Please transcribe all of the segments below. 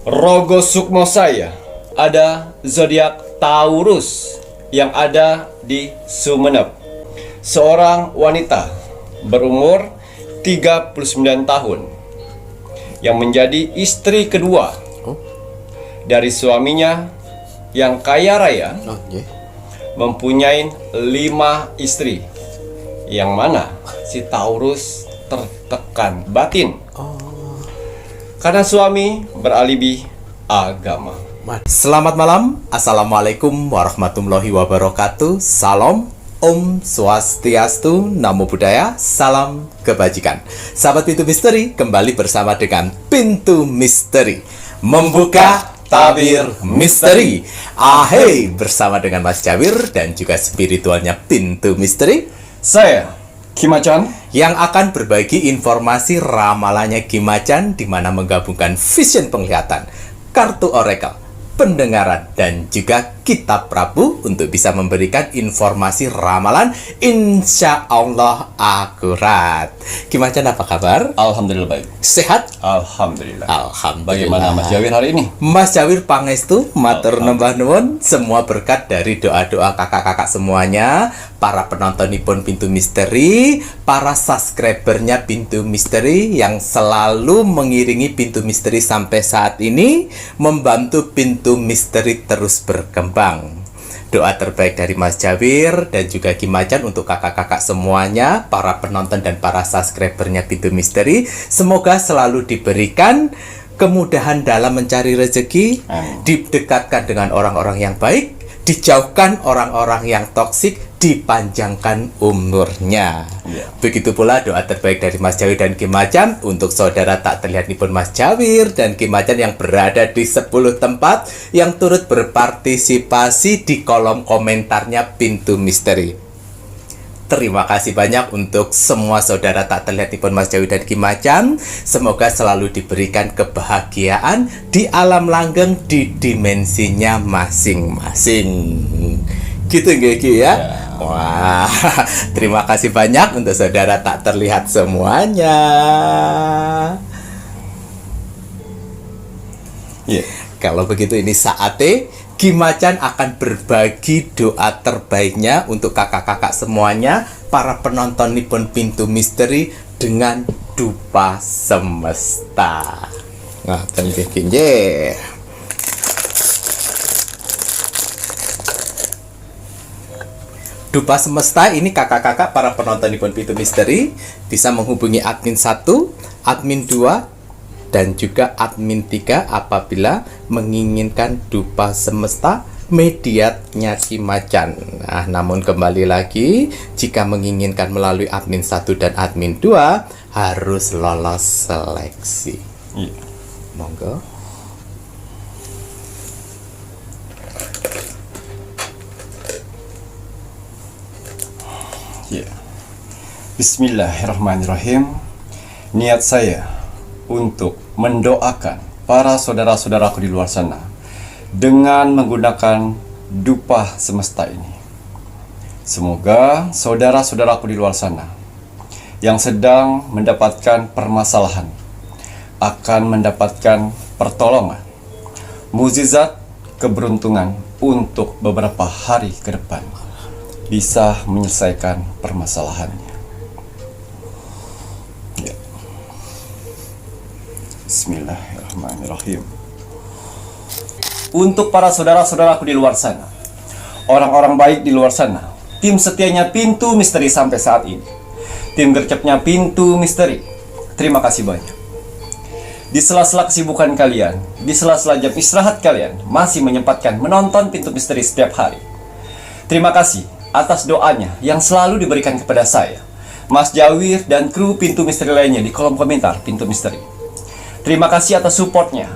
Rogo Sukmo saya ada zodiak Taurus yang ada di Sumeneb. Seorang wanita berumur 39 tahun yang menjadi istri kedua dari suaminya yang kaya raya, mempunyai 5 istri, yang mana si Taurus tertekan batin karena suami beralibi agama. Selamat malam, Assalamualaikum warahmatullahi wabarakatuh. Salam, Om Swastiastu, Namo Buddhaya, salam kebajikan. Sahabat Pintu Misteri, kembali bersama dengan Pintu Misteri, membuka tabir misteri. Ahey, bersama dengan Mas Jawir dan juga spiritualnya Pintu Misteri, Saya Kim Macan, yang akan berbagi informasi ramalannya Kim Macan, di mana menggabungkan vision penglihatan, kartu oracle, pendengaran, dan juga kitab Prabu untuk bisa memberikan informasi ramalan insya Allah akurat. Kim Macan, apa kabar? alhamdulillah baik. Sehat? Alhamdulillah. Alhamdulillah. Bagaimana Mas Jawir hari ini? Mas Jawir pangestu, matur nembah nuwun, semua berkat dari doa-doa kakak-kakak semuanya, para penontonipun Pintu Misteri, para subscribernya Pintu Misteri yang selalu mengiringi Pintu Misteri sampai saat ini, membantu Pintu Misteri terus berkembang. Doa terbaik dari Mas Jawir dan juga Kim Macan untuk kakak-kakak semuanya, para penonton dan para subscribernya Pintu Misteri, semoga selalu diberikan kemudahan dalam mencari rezeki, didekatkan dengan orang-orang yang baik, dijauhkan orang-orang yang toksik, dipanjangkan umurnya. Begitu pula doa terbaik dari Mas Jawir dan Kim Macan untuk saudara tak terlihat nipun Mas Jawir dan Kim Macan yang berada di 10 tempat yang turut berpartisipasi di kolom komentarnya Pintu Misteri. Terima kasih banyak untuk semua saudara tak terlihat nipun Mas Jawir dan Kim Macan. Semoga selalu diberikan kebahagiaan di alam langgeng di dimensinya masing-masing. Gitu nggak Ki ya? Wah, terima kasih banyak untuk saudara tak terlihat semuanya. Kalau begitu ini saatnya Kim Macan akan berbagi doa terbaiknya untuk kakak-kakak semuanya, para penonton nipun Pintu Misteri dengan dupa semesta. Nah, bikin Dupa Semesta ini kakak-kakak para penonton di Pintu Misteri bisa menghubungi admin 1, admin 2, dan juga admin 3 apabila menginginkan Dupa Semesta mediatnya Kim Macan. Nah, namun kembali lagi, jika menginginkan melalui admin 1 dan admin 2 harus lolos seleksi. Monggo. Bismillahirrahmanirrahim. Niat saya untuk mendoakan para saudara-saudaraku di luar sana dengan menggunakan dupa semesta ini. Semoga saudara-saudaraku di luar sana yang sedang mendapatkan permasalahan akan mendapatkan pertolongan, mukjizat, keberuntungan untuk beberapa hari ke depan, bisa menyelesaikan permasalahannya. Bismillahirrahmanirrahim. Untuk para saudara-saudaraku di luar sana, orang-orang baik di luar sana, tim setianya Pintu Misteri sampai saat ini, tim gercepnya Pintu Misteri, terima kasih banyak. Di sela-sela kesibukan kalian, di sela-sela jam istirahat kalian, masih menyempatkan menonton Pintu Misteri setiap hari. Terima kasih atas doanya yang selalu diberikan kepada saya, Mas Jawir, dan kru Pintu Misteri lainnya di kolom komentar Pintu Misteri. Terima kasih atas supportnya.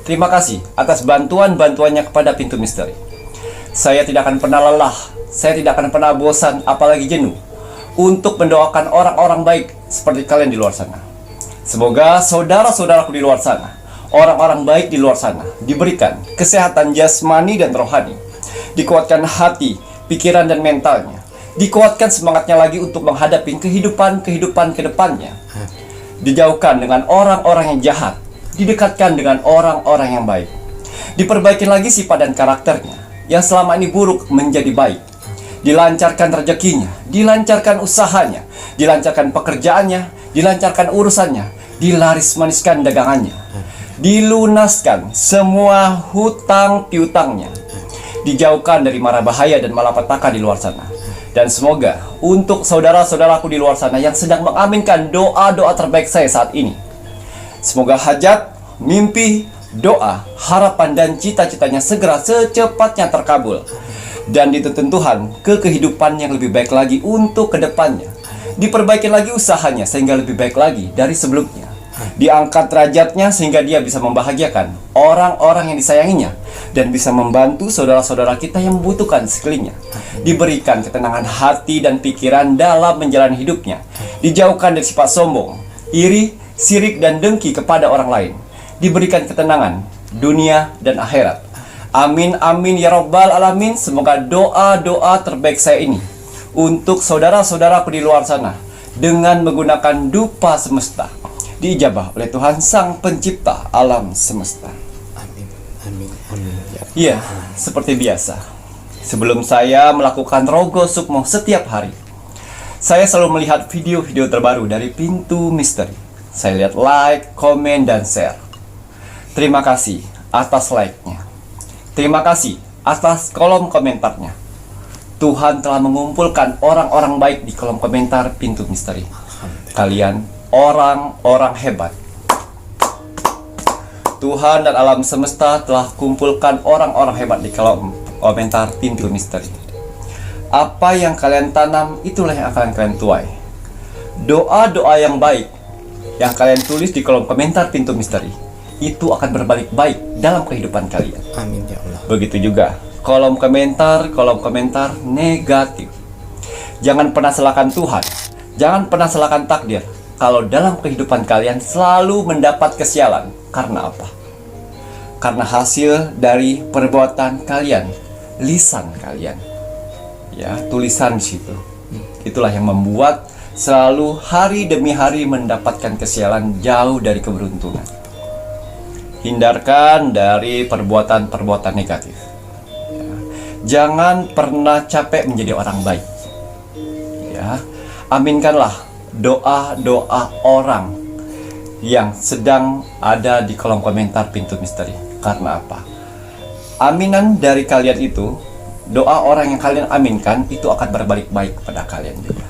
Terima kasih atas bantuan-bantuannya kepada Pintu Misteri. Saya tidak akan pernah lelah, saya tidak akan pernah bosan, apalagi jenuh untuk mendoakan orang-orang baik seperti kalian di luar sana. Semoga saudara-saudaraku di luar sana, orang-orang baik di luar sana, diberikan kesehatan jasmani dan rohani, dikuatkan hati, pikiran dan mentalnya, dikuatkan semangatnya lagi untuk menghadapi kehidupan ke depannya, dijauhkan dengan orang-orang yang jahat, didekatkan dengan orang-orang yang baik. Diperbaiki lagi sifat dan karakternya yang selama ini buruk menjadi baik. Dilancarkan rezekinya, dilancarkan usahanya, dilancarkan pekerjaannya, dilancarkan urusannya, dilaris-maniskan dagangannya, dilunaskan semua hutang piutangnya, dijauhkan dari mara bahaya dan malapetaka di luar sana. Dan semoga untuk saudara-saudaraku di luar sana yang sedang mengaminkan doa-doa terbaik saya saat ini, semoga hajat, mimpi, doa, harapan dan cita-citanya segera secepatnya terkabul, dan dituntun Tuhan ke kehidupan yang lebih baik lagi untuk kedepannya. Diperbaiki lagi usahanya sehingga lebih baik lagi dari sebelumnya. Diangkat derajatnya sehingga dia bisa membahagiakan orang-orang yang disayanginya dan bisa membantu saudara-saudara kita yang membutuhkan sekelilingnya. Diberikan ketenangan hati dan pikiran dalam menjalani hidupnya. Dijauhkan dari sifat sombong, iri, sirik dan dengki kepada orang lain. Diberikan ketenangan dunia dan akhirat. Amin amin ya rabbal alamin. Semoga doa-doa terbaik saya ini untuk saudara-saudaraku di luar sana dengan menggunakan dupa semesta diijabah oleh Tuhan Sang Pencipta alam semesta. Amin, amin, amin. Iya, seperti biasa, sebelum saya melakukan Rogo Sukmo setiap hari, saya selalu melihat video-video terbaru dari Pintu Misteri. Saya lihat like, komen, dan share. Terima kasih atas like-nya. Terima kasih atas kolom komentarnya. Tuhan telah mengumpulkan orang-orang baik di kolom komentar Pintu Misteri. Kalian orang-orang hebat. Tuhan dan alam semesta telah kumpulkan orang-orang hebat di kolom komentar Pintu Misteri. Apa yang kalian tanam, itulah yang akan kalian tuai. Doa-doa yang baik yang kalian tulis di kolom komentar Pintu Misteri, itu akan berbalik baik dalam kehidupan kalian. Amin ya Allah. Begitu juga kolom komentar negatif. Jangan pernah salahkan Tuhan, jangan pernah salahkan takdir kalau dalam kehidupan kalian selalu mendapat kesialan. Karena apa? Karena hasil dari perbuatan kalian, lisan kalian. Ya, tulisan di situ. Itulah yang membuat selalu hari demi hari mendapatkan kesialan jauh dari keberuntungan. Hindarkan dari perbuatan-perbuatan negatif. Ya. Jangan pernah capek menjadi orang baik. Ya, aminkanlah doa-doa orang yang sedang ada di kolom komentar Pintu Misteri. Karena apa? Aminan dari kalian itu, doa orang yang kalian aminkan itu akan berbalik baik kepada kalian juga.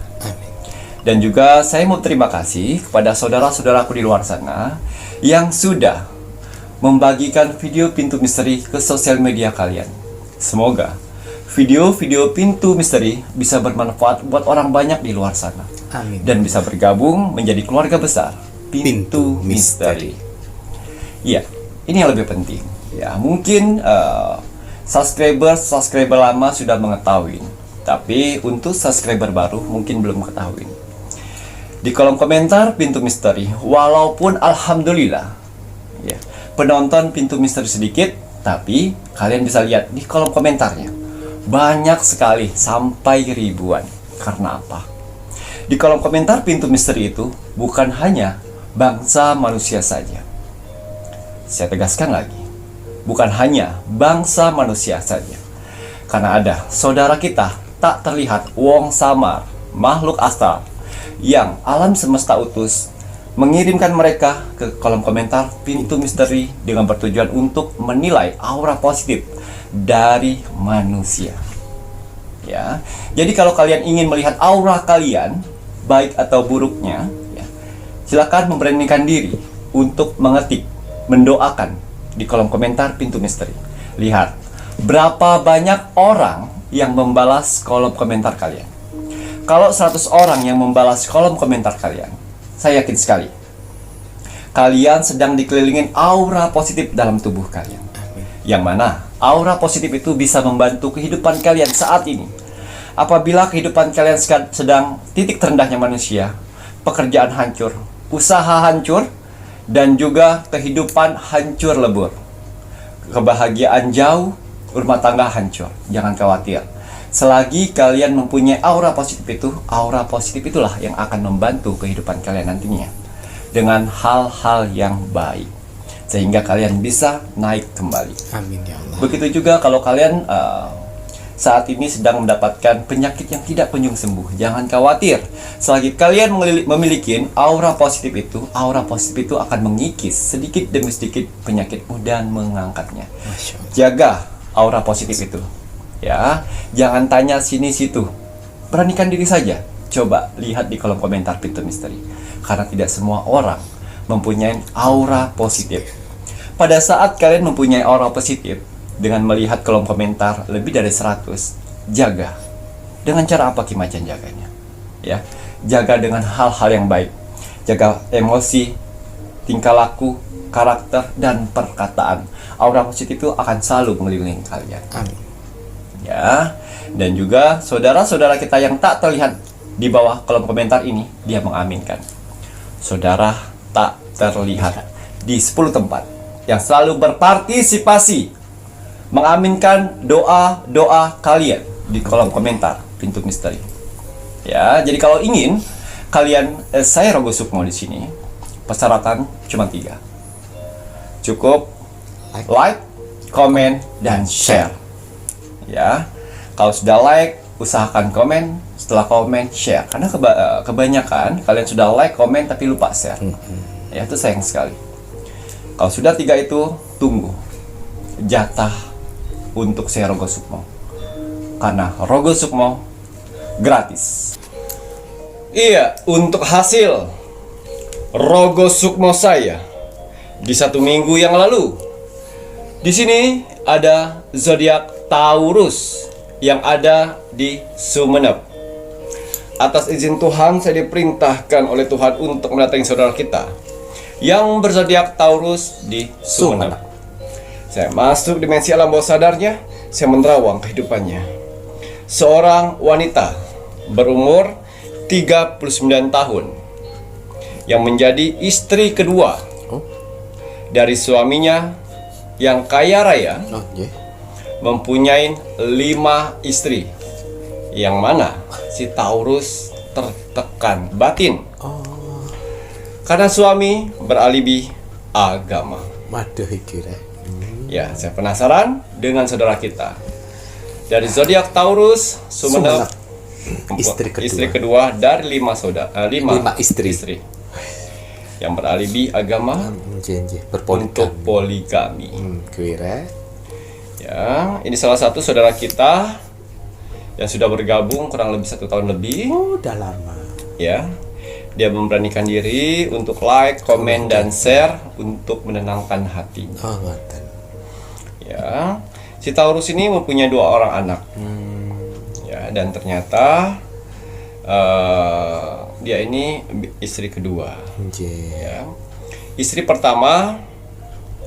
Dan juga saya mau terima kasih kepada saudara-saudaraku di luar sana yang sudah membagikan video Pintu Misteri ke sosial media kalian. Semoga video-video Pintu Misteri bisa bermanfaat buat orang banyak di luar sana. Amin. Dan bisa bergabung menjadi keluarga besar Pintu Misteri. Iya, ini yang lebih penting. Ya, mungkin subscriber lama sudah mengetahui, tapi untuk subscriber baru mungkin belum mengetahui. Di kolom komentar Pintu Misteri, walaupun alhamdulillah ya, penonton Pintu Misteri sedikit, tapi kalian bisa lihat di kolom komentarnya banyak sekali, sampai ribuan. Karena apa? Di kolom komentar Pintu Misteri itu bukan hanya bangsa manusia saja. Saya tegaskan lagi, bukan hanya bangsa manusia saja. Karena ada saudara kita tak terlihat, wong samar, makhluk astral yang alam semesta utus, mengirimkan mereka ke kolom komentar Pintu Misteri dengan bertujuan untuk menilai aura positif dari manusia. Ya, jadi kalau kalian ingin melihat aura kalian, baik atau buruknya, ya, silakan memberanikan diri untuk mengetik, mendoakan di kolom komentar Pintu Misteri. Lihat berapa banyak orang yang membalas kolom komentar kalian. Kalau 100 orang yang membalas kolom komentar kalian, saya yakin sekali kalian sedang dikelilingin aura positif dalam tubuh kalian. Yang mana aura positif itu bisa membantu kehidupan kalian saat ini. Apabila kehidupan kalian sedang titik terendahnya manusia, pekerjaan hancur, usaha hancur, dan juga kehidupan hancur lebur, kebahagiaan jauh, rumah tangga hancur, jangan khawatir. Selagi kalian mempunyai aura positif itulah yang akan membantu kehidupan kalian nantinya dengan hal-hal yang baik. sehingga kalian bisa naik kembali. Amin ya Allah. Begitu juga kalau kalian saat ini sedang mendapatkan penyakit yang tidak kunjung sembuh, jangan khawatir. Selagi kalian memiliki aura positif itu akan mengikis sedikit demi sedikit penyakitmu dan mengangkatnya. Masya Allah. Jaga aura positif itu, ya. Jangan tanya sini situ. Beranikan diri saja. Coba lihat di kolom komentar Pintu Misteri, karena tidak semua orang mempunyai aura positif. Pada saat kalian mempunyai aura positif, dengan melihat kolom komentar lebih dari 100, jaga. Dengan cara apa Ki Macan jaganya? Ya, jaga dengan hal-hal yang baik. Jaga emosi, tingkah laku, karakter, dan perkataan. Aura positif itu akan selalu mengelilingi kalian. Amin. Ya, dan juga saudara-saudara kita yang tak terlihat di bawah kolom komentar ini, dia mengaminkan. Saudara tak terlihat di 10 tempat yang selalu berpartisipasi mengaminkan doa-doa kalian di kolom komentar Pintu Misteri. Ya, jadi kalau ingin kalian saya Rogo Sukmo di sini, persyaratan cuma 3. Cukup like, comment, dan share. Ya, kalau sudah like, usahakan komen. Setelah komen, share. Karena kebanyakan kalian sudah like, komen, tapi lupa share. Ya, itu sayang sekali. Kalau sudah 3 itu, tunggu jatah untuk saya Rogo Sukmo. Karena Rogo Sukmo gratis. Iya, untuk hasil Rogo Sukmo saya di 1 minggu yang lalu. Di sini ada zodiak Taurus yang ada di Sumeneb. Atas izin Tuhan, saya diperintahkan oleh Tuhan untuk mendatangi saudara kita yang berzodiak Taurus di Sumeneb. Saya masuk dimensi alam bawah sadarnya, saya menerawang kehidupannya. Seorang wanita berumur 39 tahun yang menjadi istri kedua dari suaminya yang kaya raya, mempunyai 5 istri, yang mana si Taurus tertekan batin karena suami beralibi agama. Waduh, kira. Ya, saya penasaran dengan saudara kita dari zodiak Taurus Sumeneb, istri kedua dari 5 istri yang beralibi agama untuk poligami. Kira. Ya, ini salah satu saudara kita yang sudah bergabung kurang lebih 1 tahun lebih. Oh, udah lama. Ya, dia memberanikan diri untuk like, komen, dan share untuk menenangkan hatinya. Oh, ngoten. Ya, si Taurus ini mempunyai 2 orang anak. Ya, dan ternyata dia ini istri kedua. Ya, istri pertama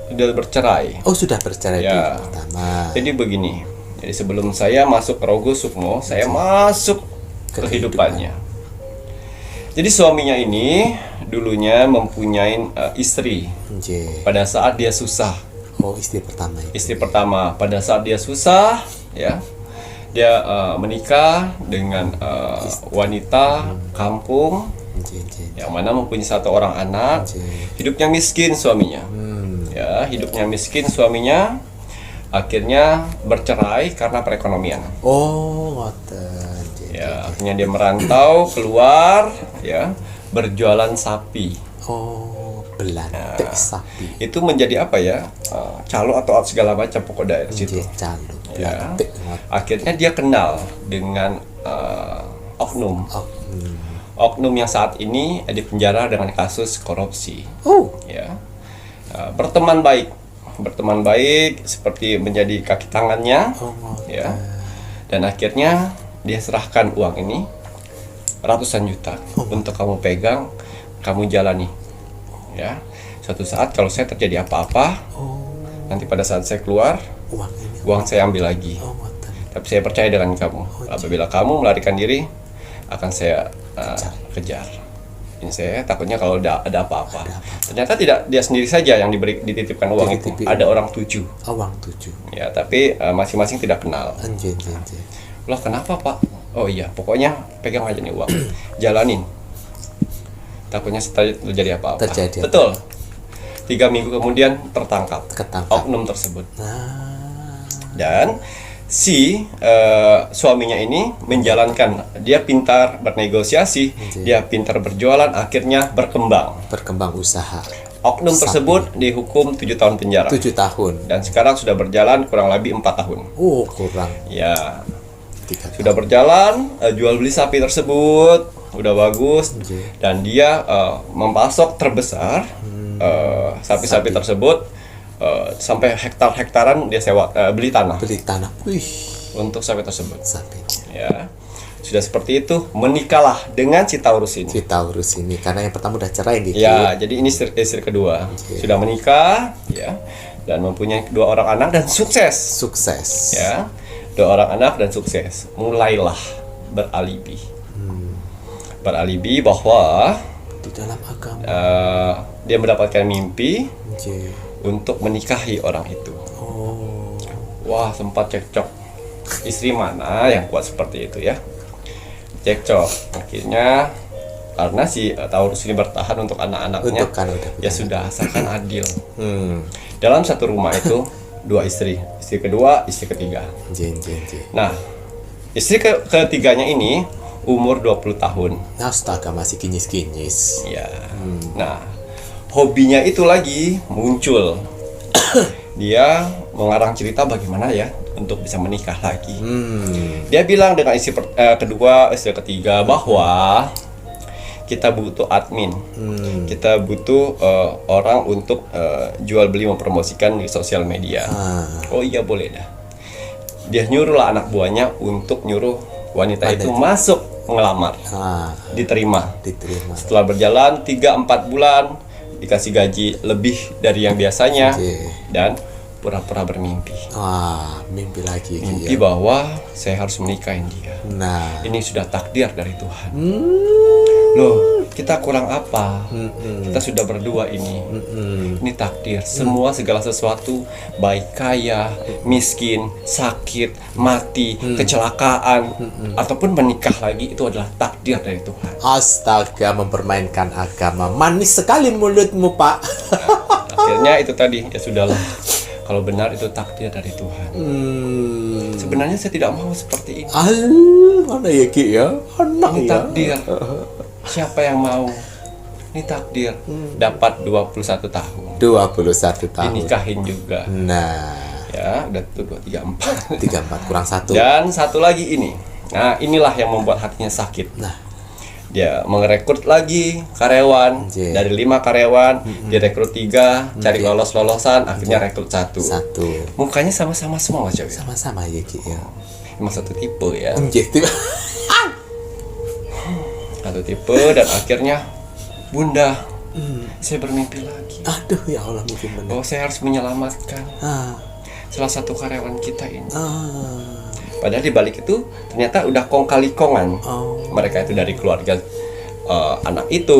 sudah bercerai. Oh, sudah bercerai Ya. pertama. Jadi begini. Jadi sebelum saya masuk ke Rogo Sukmo, saya masuk ke kehidupannya. Jadi suaminya ini dulunya mempunyai istri. Pada saat dia susah. Oh, istri pertama itu. Istri pertama pada saat dia susah, ya, dia menikah dengan wanita kampung yang mana mempunyai 1 orang anak. Hidupnya miskin suaminya. Ya, hidupnya miskin suaminya. Akhirnya bercerai karena perekonomian. Oh, ngoten. Ya, akhirnya dia merantau keluar, ya, berjualan sapi. Oh, belantik sapi. Itu menjadi apa ya? Calo atau segala macam pokoknya dari situ. Calo. Ya. Belantik. Akhirnya dia kenal dengan oknum. Oknum yang saat ini di penjara dengan kasus korupsi. Oh. Ya. Berteman baik seperti menjadi kaki tangannya. Ya. Dan akhirnya dia serahkan uang ini ratusan juta untuk kamu pegang, kamu jalani. Ya. Suatu saat kalau saya terjadi apa-apa, nanti pada saat saya keluar, uang saya ambil lagi. Tapi saya percaya dengan kamu. Apabila kamu melarikan diri, akan saya kejar. Ini saya takutnya kalau ada apa-apa. Ternyata tidak dia sendiri saja yang dititipkan uang itu. Ada orang 7. Uang 7. Ya, tapi masing-masing tidak kenal. Anjir. Loh, kenapa, Pak? Oh iya, pokoknya pegang aja nih uang. Jalanin. Takutnya terjadi apa-apa. Terjadi. Betul. 3 minggu kemudian tertangkap Ketangkap. oknum tersebut. Nah, Dan si suaminya ini menjalankan, dia pintar bernegosiasi, dia pintar berjualan, akhirnya berkembang. berkembang usaha. Oknum tersebut dihukum 7 tahun penjara. 7 tahun. Dan sekarang sudah berjalan kurang lebih 4 tahun. Oh, kurang Ya, 3 tahun. sudah berjalan, jual beli sapi tersebut udah bagus, dan dia memasok terbesar sapi-sapi tersebut, sampai hektar-hektaran dia sewa, beli tanah Beli tanah. Wih, untuk sapi tersebut. sapinya. Ya, sudah seperti itu, menikahlah dengan si Taurus ini. Si Taurus ini karena yang pertama udah cerai gitu. Ya, jadi ini istri kedua sudah menikah, ya, dan mempunyai 2 orang anak dan sukses. Sukses. Ya, 2 orang anak dan sukses. Mulailah beralibi, beralibi bahwa Di dalam agama. dia mendapatkan mimpi Oke. untuk menikahi orang itu. Oh. Wah, sempat cekcok. Istri mana yang kuat seperti itu ya? Cekcok. Akhirnya karena si Taurus ini bertahan untuk anak-anaknya, Untuk kan udah ya sudah, asalkan adil. Hmm. Dalam satu rumah itu 2 istri, istri kedua, istri ketiga. Jen. Nah, istri ketiganya ini umur 20 tahun. Astaga, masih kinyis-kinyis. Ya. Nah, hobinya itu lagi muncul. Dia mengarang cerita bagaimana ya untuk bisa menikah lagi. Dia bilang dengan istri kedua, istri ketiga bahwa kita butuh admin, kita butuh orang untuk jual beli mempromosikan di sosial media. Oh iya, boleh dah. Dia nyuruhlah anak buahnya untuk nyuruh wanita itu masuk ngelamar, diterima. Setelah berjalan 3-4 bulan, dikasih gaji lebih dari yang biasanya, dan pura-pura bermimpi. Mimpi lagi. Mimpi bahwa saya harus menikahin dia. Nah, Ini sudah takdir dari Tuhan. Loh, kita kurang apa? Kita sudah berdua ini. Ini takdir. Semua segala sesuatu, baik kaya, miskin, sakit, mati, kecelakaan, ataupun menikah lagi, itu adalah takdir dari Tuhan. astaga, mempermainkan agama. Manis sekali mulutmu, Pak. Akhirnya itu tadi, ya sudahlah. Kalau benar itu takdir dari Tuhan. Sebenarnya saya tidak mau seperti ini. Mana ya Ki ya? Anak Ini ya. takdir. Siapa yang mau? Ini takdir. Dapat 21 tahun. 21 tahun. Dinikahin juga. Nah, Ya, udah tuh 2, 3, 4. 34 kurang 1. Dan satu lagi ini. Nah, inilah yang membuat hatinya sakit. Nah, Dia merekrut lagi karyawan. Anjir. Dari 5 karyawan, direkrut 3, cari lolos-lolosan, akhirnya rekrut 1. 1. Mukanya sama-sama semua, Mas Jawi. Sama-sama ya Ki ya. Emang satu tipe ya. Gitu. Satu tipe, dan akhirnya, Bunda, saya bermimpi lagi. Aduh ya Allah, mungkin benar. Bahwa saya harus menyelamatkan salah satu karyawan kita ini. Padahal di balik itu ternyata udah kong kali kongan. Mereka itu dari keluarga anak itu,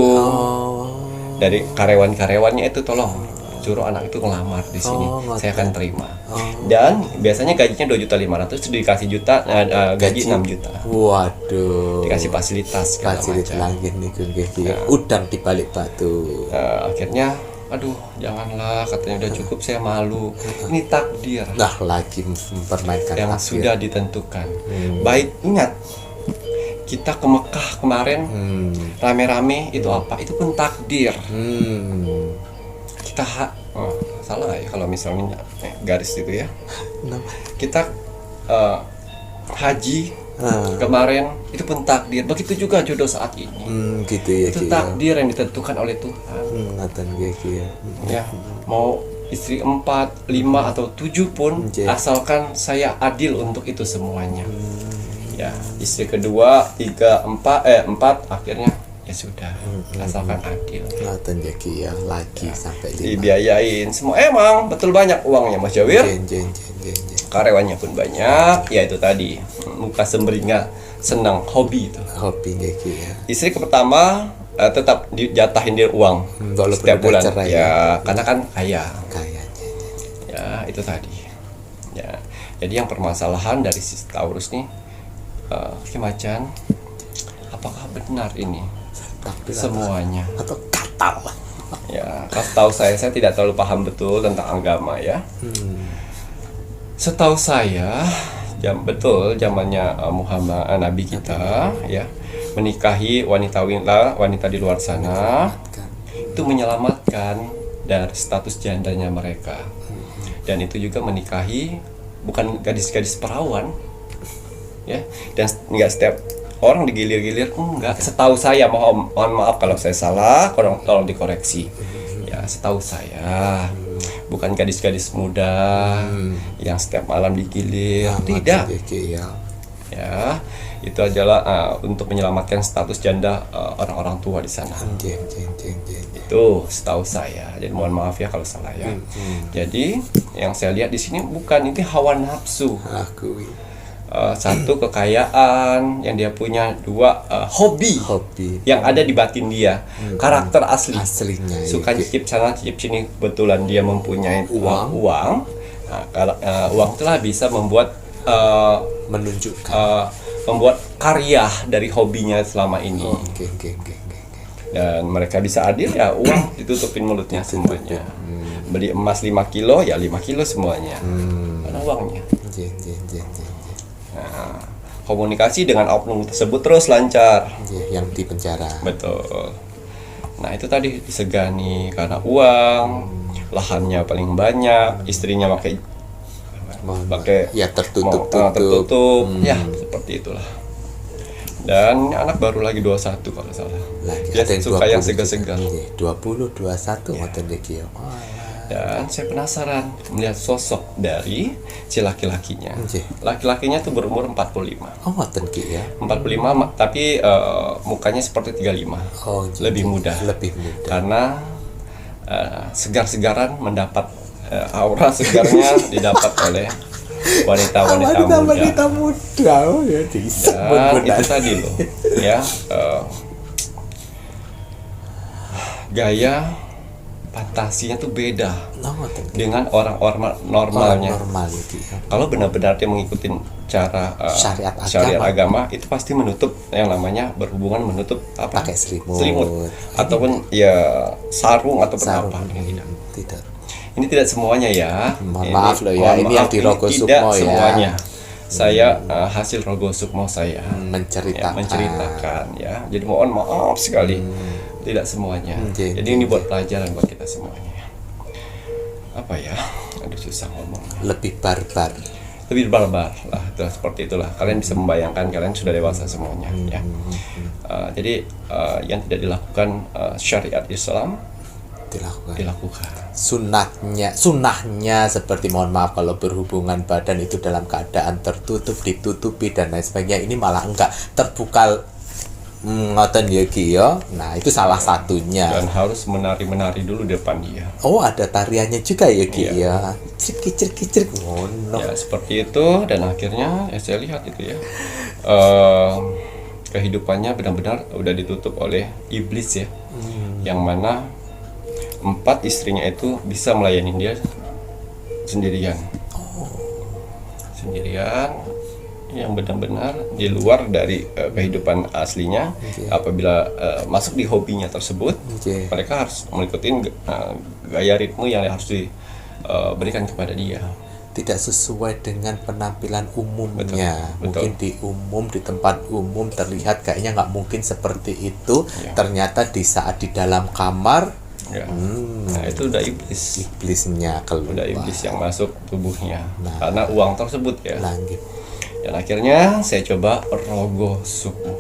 dari karyawan-karyawannya itu, tolong suruh anak itu ngelamar di sini, saya akan terima. Dan biasanya gajinya 2.500.000, dikasih gaji 6 juta. Waduh. Dikasih fasilitas segala Fasilitas macam. lagi nih Ki. Udang di balik batu. Akhirnya, aduh, janganlah, katanya udah cukup, saya malu. Ini takdir Nah, lagi mempermainkan yang takdir. sudah ditentukan. Baik, ingat, kita ke Mekah kemarin rame-rame itu apa? Itu pun takdir. Kita salah ya kalau misalnya garis itu ya. Kita haji kemarin itu pun takdir. Begitu juga jodoh saat ini. Gitu ya Itu Ki. takdir yang ditentukan oleh Tuhan. Ngatan Ki ya. Ya, mau istri 4, 5 atau 7 pun, asalkan saya adil untuk itu semuanya. Ya, istri kedua, 3, 4, akhirnya ya sudah, asalkan adil. Ngatan ya Ki ya. Lagi sampai 5. Dibiayain semua, emang betul banyak uangnya, Mas Jawir. Jen. Karyawannya pun banyak, ya itu tadi, muka sumringah, senang, hobi itu. Hobi Ki ya. Istri pertama tetap dijatahin dia uang Walaupun setiap udah bulan, cerai ya, karena kan kaya. Kayaknya. Ya, itu tadi. Ya, jadi yang permasalahan dari si Taurus nih, Ki Macan, apakah benar ini Takdir semuanya? atau katal. Ya, setahu saya tidak terlalu paham betul tentang agama ya. Setahu saya, zamannya Muhammad Nabi kita ya, menikahi wanita di luar sana itu menyelamatkan dari status jandanya mereka. Dan itu juga menikahi bukan gadis-gadis perawan ya, dan nggak setiap orang digilir-gilir, enggak. Setahu saya, mohon maaf kalau saya salah, tolong dikoreksi ya. Setahu saya bukan gadis-gadis muda yang setiap malam digilir, tidak ya. Itu adalah untuk menyelamatkan status janda orang-orang tua di sana. Itu setahu saya. Jadi mohon maaf ya kalau salah ya. Jadi yang saya lihat di sini bukan ini hawa nafsu. Satu, kekayaan yang dia punya. Dua, hobi yang ada di batin dia, karakter aslinya, suka cicip sana cicip sini. Kebetulan dia mempunyai uang. Uang itulah bisa membuat membuat karya dari hobinya selama ini. Dan mereka bisa adil ya, uang ditutupin mulutnya semuanya. Beli emas 5 kilo ya 5 kilo semuanya, karena uangnya. Nah, komunikasi dengan oknum tersebut terus lancar. Yang di penjara. Betul. Nah itu tadi disegani karena uang, lahannya paling banyak, istrinya pakai ya tertutup. Ya seperti itulah. Dan anak baru lagi 21 kalau salah. Dia suka yang segar-segar. 20, 21 ngoten iki ya. Dan saya penasaran melihat sosok dari si laki-lakinya. Laki-lakinya tuh berumur 45. Oh, ngoten ki ya. 45 tapi mukanya seperti 35. Lebih muda. Karena segar-segaran mendapat aura segarnya didapat oleh wanita muda. Oh ya, dan itu tadi loh ya, gaya fantasinya tuh beda dengan orang-orang normalnya. Kalau benar-benar dia mengikuti cara syariat agama, itu pasti menutup yang namanya berhubungan, menutup apa? Pakai selimut ataupun ya sarung ataupun apa. Tidak. Ini tidak semuanya ya. Maaf loh ya, ini yang di Rogo Sukmo ya. Semuanya. Saya hasil Rogo Sukmo saya menceritakan ya. Jadi mohon maaf sekali. Tidak semuanya. Jadi ini buat pelajaran buat kita semuanya. Apa ya? Aduh susah ngomong. Lebih barbar lah, seperti itulah. Kalian bisa membayangkan, kalian sudah dewasa semuanya ya. Jadi yang tidak dilakukan syariat Islam dilakukan. Sunnahnya seperti, mohon maaf, kalau berhubungan badan itu dalam keadaan tertutup, ditutupi dan lain sebagainya, ini malah enggak terbuka. Ngoten ya Ki ya. Nah, itu salah satunya. Dan harus menari dulu depan dia. Oh, ada tariannya juga ya Ki ya. Crik ngono. Ya, seperti itu. Dan akhirnya saya lihat itu ya. Kehidupannya benar-benar udah ditutup oleh iblis ya. Yang mana 4 istrinya itu bisa melayani dia sendirian. Yang benar-benar di luar dari kehidupan aslinya. Apabila masuk di hobinya tersebut, mereka harus mengikuti gaya ritme yang harus diberikan kepada dia. Tidak sesuai dengan penampilan umumnya. Betul. Mungkin di tempat umum terlihat kayaknya nggak mungkin seperti itu. Ternyata di saat di dalam kamar, nah itu udah iblisnya keluar. Udah iblis yang masuk tubuhnya karena uang tersebut ya. Dan akhirnya saya coba Rogo Sukmo.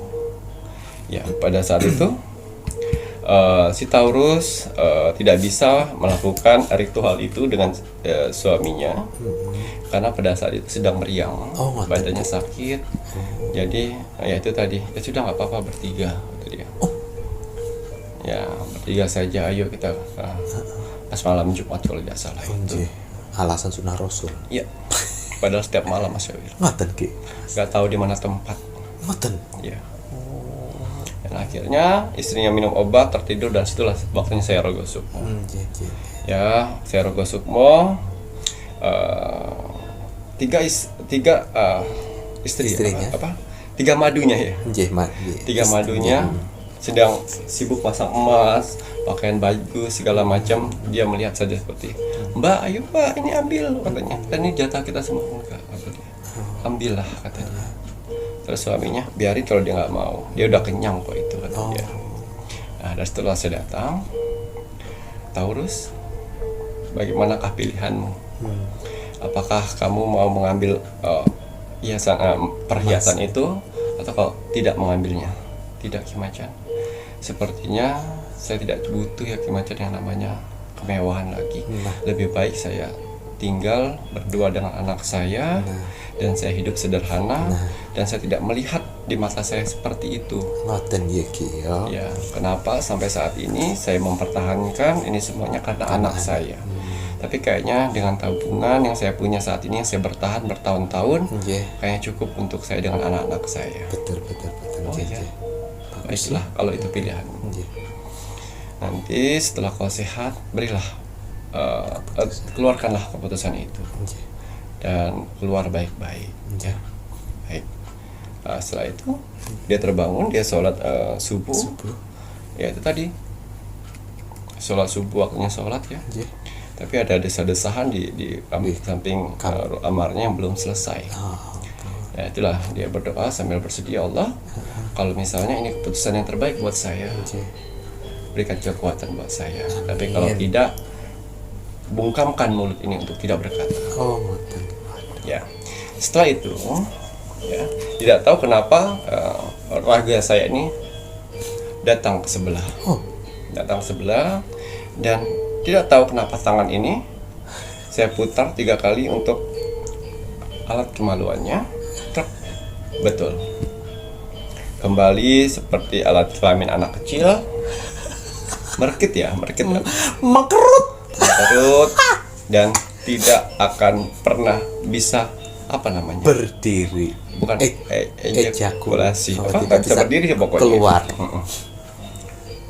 Ya, pada saat itu si Taurus tidak bisa melakukan ritual itu dengan suaminya karena pada saat itu sedang meriang, badannya sakit. Jadi ya itu tadi, ya sudah nggak apa-apa bertiga, itu dia. Ya bertiga saja, ayo kita pas malam Jumat kalau tidak salah itu. Alasan sunnah Rasul. Iya. Padahal setiap malam Mas Yawil. Ngoten Ki. Gak tahu di mana tempat. Ngoten. Iya. Dan akhirnya istrinya minum obat, tertidur, dan situlah waktunya saya Rogo Sukmo. Ya, saya Rogo Sukmo. Tiga istri. Istrinya. Tiga madunya ya. 3 madunya sedang sibuk pasang emas, pakaian baju segala macam, dia melihat saja seperti, Mbak, ayo Mbak, ini ambil katanya, dan ini jatah kita semua. Enggak, kata dia, ambillah kata dia. Terus suaminya biarin kalau dia nggak mau, dia udah kenyang kok itu kata dia. Nah, dan setelah saya datang, Taurus, bagaimanakah pilihanmu? Apakah kamu mau mengambil perhiasan itu, atau kalau tidak mengambilnya? Tidak, Ki Macan. Sepertinya saya tidak butuh ya Ki Macan yang namanya kemewahan lagi. Lebih baik saya tinggal berdua dengan anak saya, dan saya hidup sederhana, dan saya tidak melihat di mata saya seperti itu. Ngoten ya Ki ya. Ya, kenapa sampai saat ini saya mempertahankan ini semuanya karena anak saya. Tapi kayaknya dengan tabungan yang saya punya saat ini, yang saya bertahan bertahun-tahun, kayaknya cukup untuk saya dengan anak-anak saya. Betul. Oh, iya. Baiklah kalau itu pilihan. Nanti setelah kau sehat, berilah, keluarkanlah keputusan itu, dan keluar baik-baik. Ya, baik. Setelah itu dia terbangun, dia sholat subuh. Ya itu tadi, sholat subuh, waktunya sholat ya. Tapi ada desa-desahan di samping kamarnya yang belum selesai. Ya itulah, dia berdoa sambil bersedia, Allah, kalau misalnya ini keputusan yang terbaik buat saya, berikan kekuatan buat saya. Tapi kalau tidak, bungkamkan mulut ini untuk tidak berkata. Ya, setelah itu, ya, tidak tahu kenapa raga saya ini datang ke sebelah, dan tidak tahu kenapa tangan ini saya putar 3 kali untuk alat kemaluannya. Truk, betul, kembali seperti alat kelamin anak kecil. Merkit Mengkerut, dan tidak akan pernah bisa berdiri, bukan ejakulasi, tidak bisa berdiri pokoknya keluar.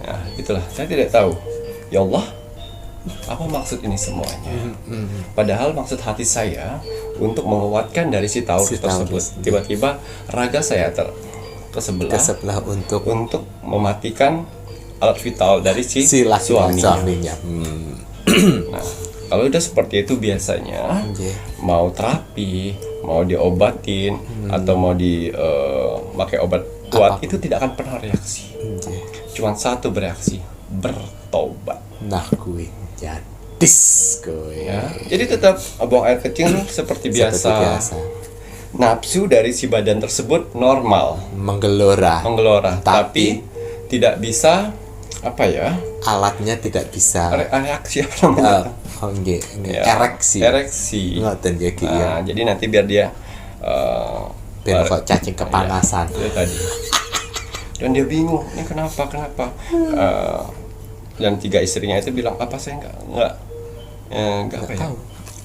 Nah itulah, saya tidak tahu, ya Allah, apa maksud ini semuanya. Padahal maksud hati saya untuk menguatkan dari si Taurus tersebut. Tiba-tiba raga saya ke sebelah untuk mematikan alat vital dari si suaminya. Nah, kalau udah seperti itu biasanya mau terapi, mau diobatin, atau mau pakai obat kuat, itu tidak akan pernah reaksi. Cuman satu bereaksi, bertobat. Nah gue jadis gue. Ya, jadi tetap buang air kecil seperti biasa. Nafsu dari si badan tersebut normal, menggelora, tapi tidak bisa alatnya tidak bisa reaksi ereksi. Nah, jadi nanti biar dia biar kok cacing kepanasan. Itu tadi. Dan dia bingung, ini kenapa? Dan 3 istrinya itu bilang, apa saya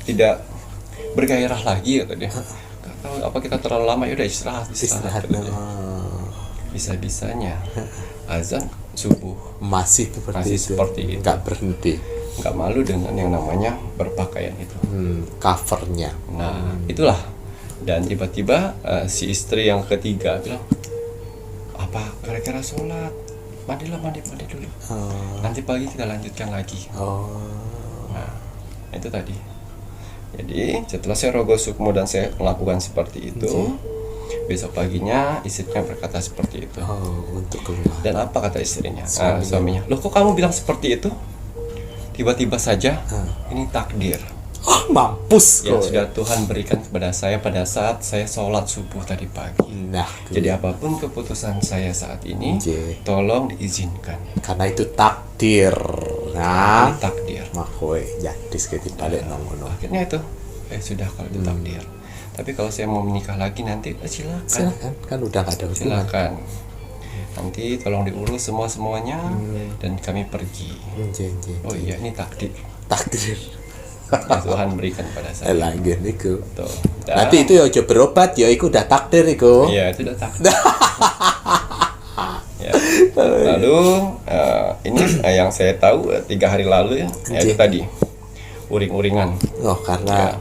tidak bergairah lagi, kata dia. Nggak tahu apa kita terlalu lama, ya udah istirahat. Bisa-bisanya azan subuh masih seperti itu, nggak berhenti, nggak malu dengan yang namanya berpakaian itu, covernya. Nah itulah, dan tiba-tiba si istri yang ketiga bilang, apa gara-gara sholat, mandi dulu, nanti pagi kita lanjutkan lagi. Nah itu tadi. Jadi setelah saya rogoh sukmo dan saya melakukan seperti itu, besok paginya istrinya berkata seperti itu. Untuk keluar. Dan apa kata istrinya? Suaminya, loh kok kamu bilang seperti itu? Tiba-tiba saja, ini takdir. Mampus yang sudah Tuhan berikan kepada saya pada saat saya sholat subuh tadi pagi. Nah, jadi apapun keputusan saya saat ini, tolong diizinkan. Karena itu takdir. Nah, ini takdir. Makoy jadis ke balik ngono. Akhirnya itu, sudah kalau itu takdir. Tapi kalau saya mau menikah lagi nanti, silakan. Kan udah gak ada hubungan. Silakan. Nanti tolong diurus semuanya dan kami pergi. Oh iya, ini takdir. Yang Tuhan berikan pada saya. Lagi niku. Nanti itu ya coba berobat ya, itu udah takdir iku. Iya, itu udah takdir. Ya. Lalu ini yang saya tahu 3 hari lalu ya, itu tadi uring-uringan. Karena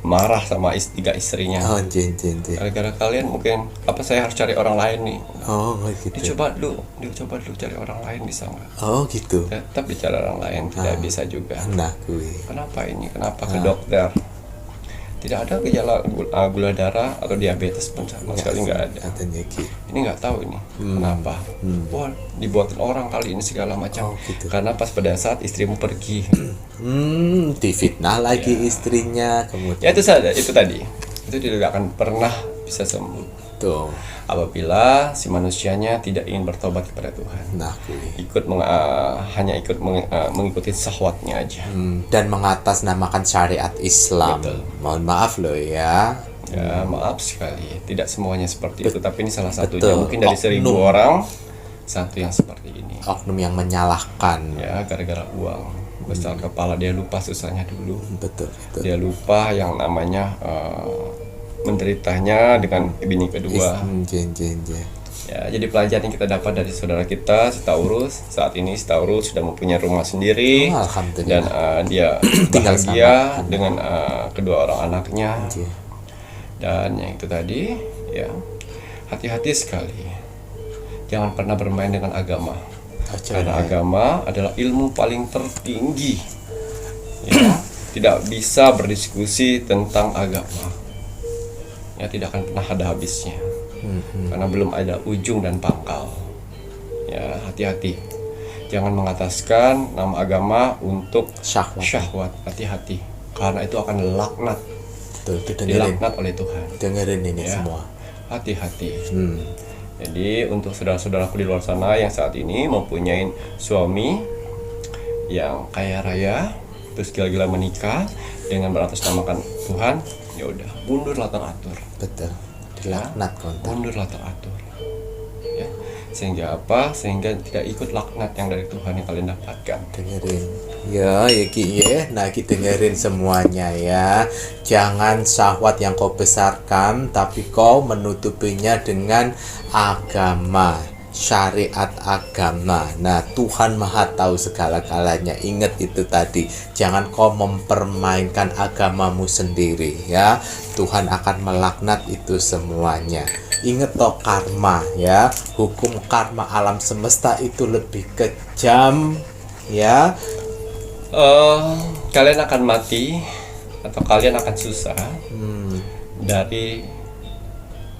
marah sama tiga istrinya. Oh, jen. Gara-gara kalian mungkin saya harus cari orang lain nih. Oh, gitu. Dicoba dulu cari orang lain, bisa nggak? Oh, gitu. Tetap dicari orang lain, tidak bisa juga. Nah, gue. Kenapa ke dokter? Tidak ada gejala gula darah atau diabetes pun sama sekali nggak ada. Katanya gitu. Ini nggak tahu ini kenapa. Wah, dibuatin orang kali ini segala macam. Gitu. Karena pas pada saat istrimu pergi. Difitnah lagi istrinya, Ya kemudian itu tadi. Itu tidak akan pernah bisa sembuh tuh. apabila si manusianya tidak ingin bertobat kepada Tuhan. Nah, gue. Hanya mengikuti syahwatnya aja. Dan mengatasnamakan syariat Islam. Betul. Mohon maaf loh ya. Ya, maaf sekali. Tidak semuanya seperti itu, tapi ini salah satunya. Betul. Mungkin dari 1.000 orang satu yang seperti ini. Oknum yang menyalahkan. Ya, gara-gara uang besar kepala, dia lupa susahnya dulu. Betul. Dia lupa yang namanya menderitanya dengan bini kedua. Jen. Ya, jadi pelajaran yang kita dapat dari saudara kita, si Taurus. Saat ini si Taurus sudah mempunyai rumah sendiri. Oh, alhamdulillah. Dan dia Tinggal bahagia dengan kedua orang anaknya. Jen. Dan yang itu tadi, ya, hati-hati sekali. Jangan pernah bermain dengan agama. Karena agama adalah ilmu paling tertinggi. Ya, tidak bisa berdiskusi tentang agama. Ya, tidak akan pernah ada habisnya. Karena belum ada ujung dan pangkal. Ya, hati-hati. Jangan mengataskan nama agama untuk syahwat. Hati-hati. Karena itu akan laknat. Betul, itu dengerin. Dilaknat oleh Tuhan. Dengerin ini Ya. semua. Hati-hati. Jadi untuk saudara-saudaraku di luar sana yang saat ini mempunyai suami yang kaya raya, terus gila-gila menikah dengan beratasnamakan Tuhan, ya udah, mundurlah teratur. Betul. Dilaknat kontak. Mundurlah teratur. Ya. Sehingga apa? Sehingga tidak ikut laknat yang dari Tuhan yang kalian dapatkan. Dengerin. Ya Ki ya. Nah, kita dengerin semuanya ya. Jangan syahwat yang kau besarkan, tapi kau menutupinya dengan agama, syariat agama. Nah, Tuhan Maha tahu segala-galanya. Ingat itu tadi. Jangan kau mempermainkan agamamu sendiri ya. Tuhan akan melaknat itu semuanya. Ingat toh karma ya. Hukum karma alam semesta itu lebih kejam ya. Kalian akan mati atau kalian akan susah dari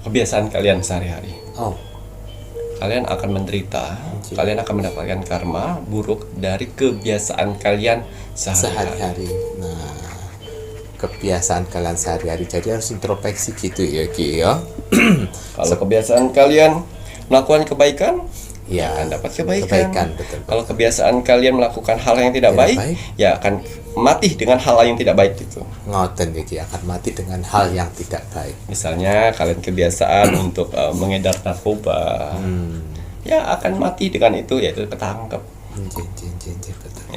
kebiasaan kalian sehari-hari. Oh, Kalian akan menderita, kalian akan mendapatkan karma buruk dari kebiasaan kalian sehari-hari. sehari-hari. Nah, kebiasaan kalian sehari-hari. Jadi harus introspeksi gitu ya Ki ya. Kalau kebiasaan kalian melakukan kebaikan, Ya, akan dapat kebaikan. betul. Kalau kebiasaan kalian melakukan hal yang tidak baik, ya akan mati dengan hal yang tidak baik itu. Ngoten ya Ki, akan mati dengan hal yang tidak baik. Misalnya kalian kebiasaan untuk mengedar narkoba, ya akan mati dengan itu, yaitu ketangkep. Betul.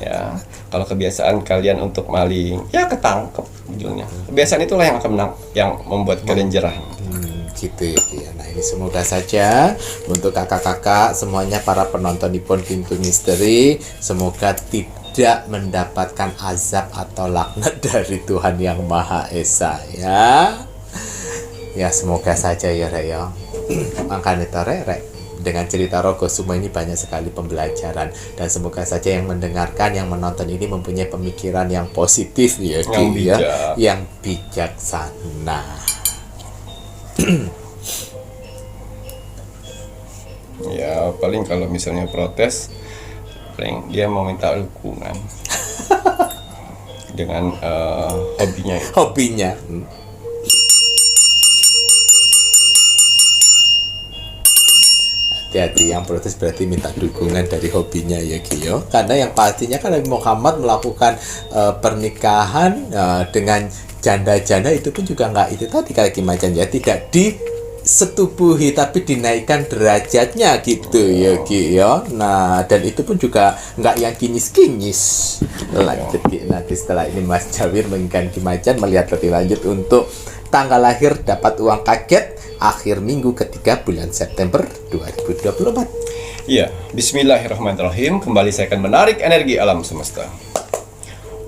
Ya, kalau kebiasaan kalian untuk maling, ya ketangkep ujungnya. Kebiasaan itulah yang akan yang membuat kalian jerah. Gitu ya Ki. Nah, ini semoga saja untuk kakak-kakak semuanya, para penonton Nippon Pintu Misteri, semoga tidak mendapatkan azab atau laknat dari Tuhan yang Maha Esa ya. Ya, semoga saja ya Rek ya. Makanya itu Rek, dengan cerita Rogo semua ini banyak sekali pembelajaran, dan semoga saja yang mendengarkan, yang menonton ini mempunyai pemikiran yang positif ya Ki, ya, yang bijaksana. Ya, paling kalau misalnya protes, paling dia mau minta dukungan dengan hobinya itu. Hobinya. Hati-hati, yang protes berarti minta dukungan dari hobinya ya Gio. Karena yang pastinya kan Nabi Muhammad melakukan pernikahan dengan janda-janda itu pun juga nggak itu tadi kayak gimana ya, tidak disetubuhi tapi dinaikkan derajatnya gitu ya Gio. Nah, dan itu pun juga nggak yang kinyis-kinyis. Lanjut nanti setelah ini Mas Jawir menginginkan Kimacan melihat lebih lanjut untuk tanggal lahir dapat uang kaget akhir minggu ketiga bulan September 2024. Iya, bismillahirrahmanirrahim. Kembali saya akan menarik energi alam semesta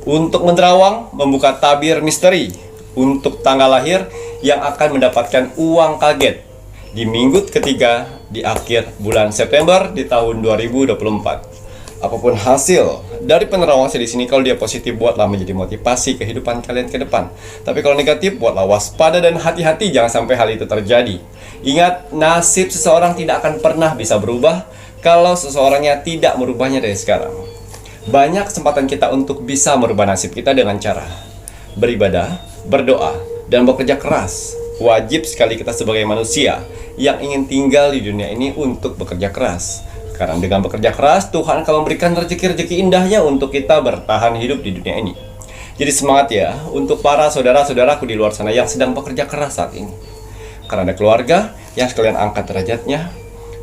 untuk menerawang, membuka tabir misteri untuk tanggal lahir yang akan mendapatkan uang kaget di minggu ketiga di akhir bulan September di tahun 2024. Apapun hasil dari penerawangnya di sini, kalau dia positif, buatlah menjadi motivasi kehidupan kalian ke depan. Tapi kalau negatif, buatlah waspada dan hati-hati, jangan sampai hal itu terjadi. Ingat, nasib seseorang tidak akan pernah bisa berubah kalau seseorangnya tidak merubahnya dari sekarang. Banyak kesempatan kita untuk bisa merubah nasib kita dengan cara beribadah, berdoa, dan bekerja keras. Wajib sekali kita sebagai manusia yang ingin tinggal di dunia ini untuk bekerja keras. Karena dengan bekerja keras, Tuhan akan memberikan rezeki-rezeki indahnya untuk kita bertahan hidup di dunia ini. Jadi semangat ya untuk para saudara-saudaraku di luar sana yang sedang bekerja keras saat ini. Karena ada keluarga yang sekalian angkat derajatnya,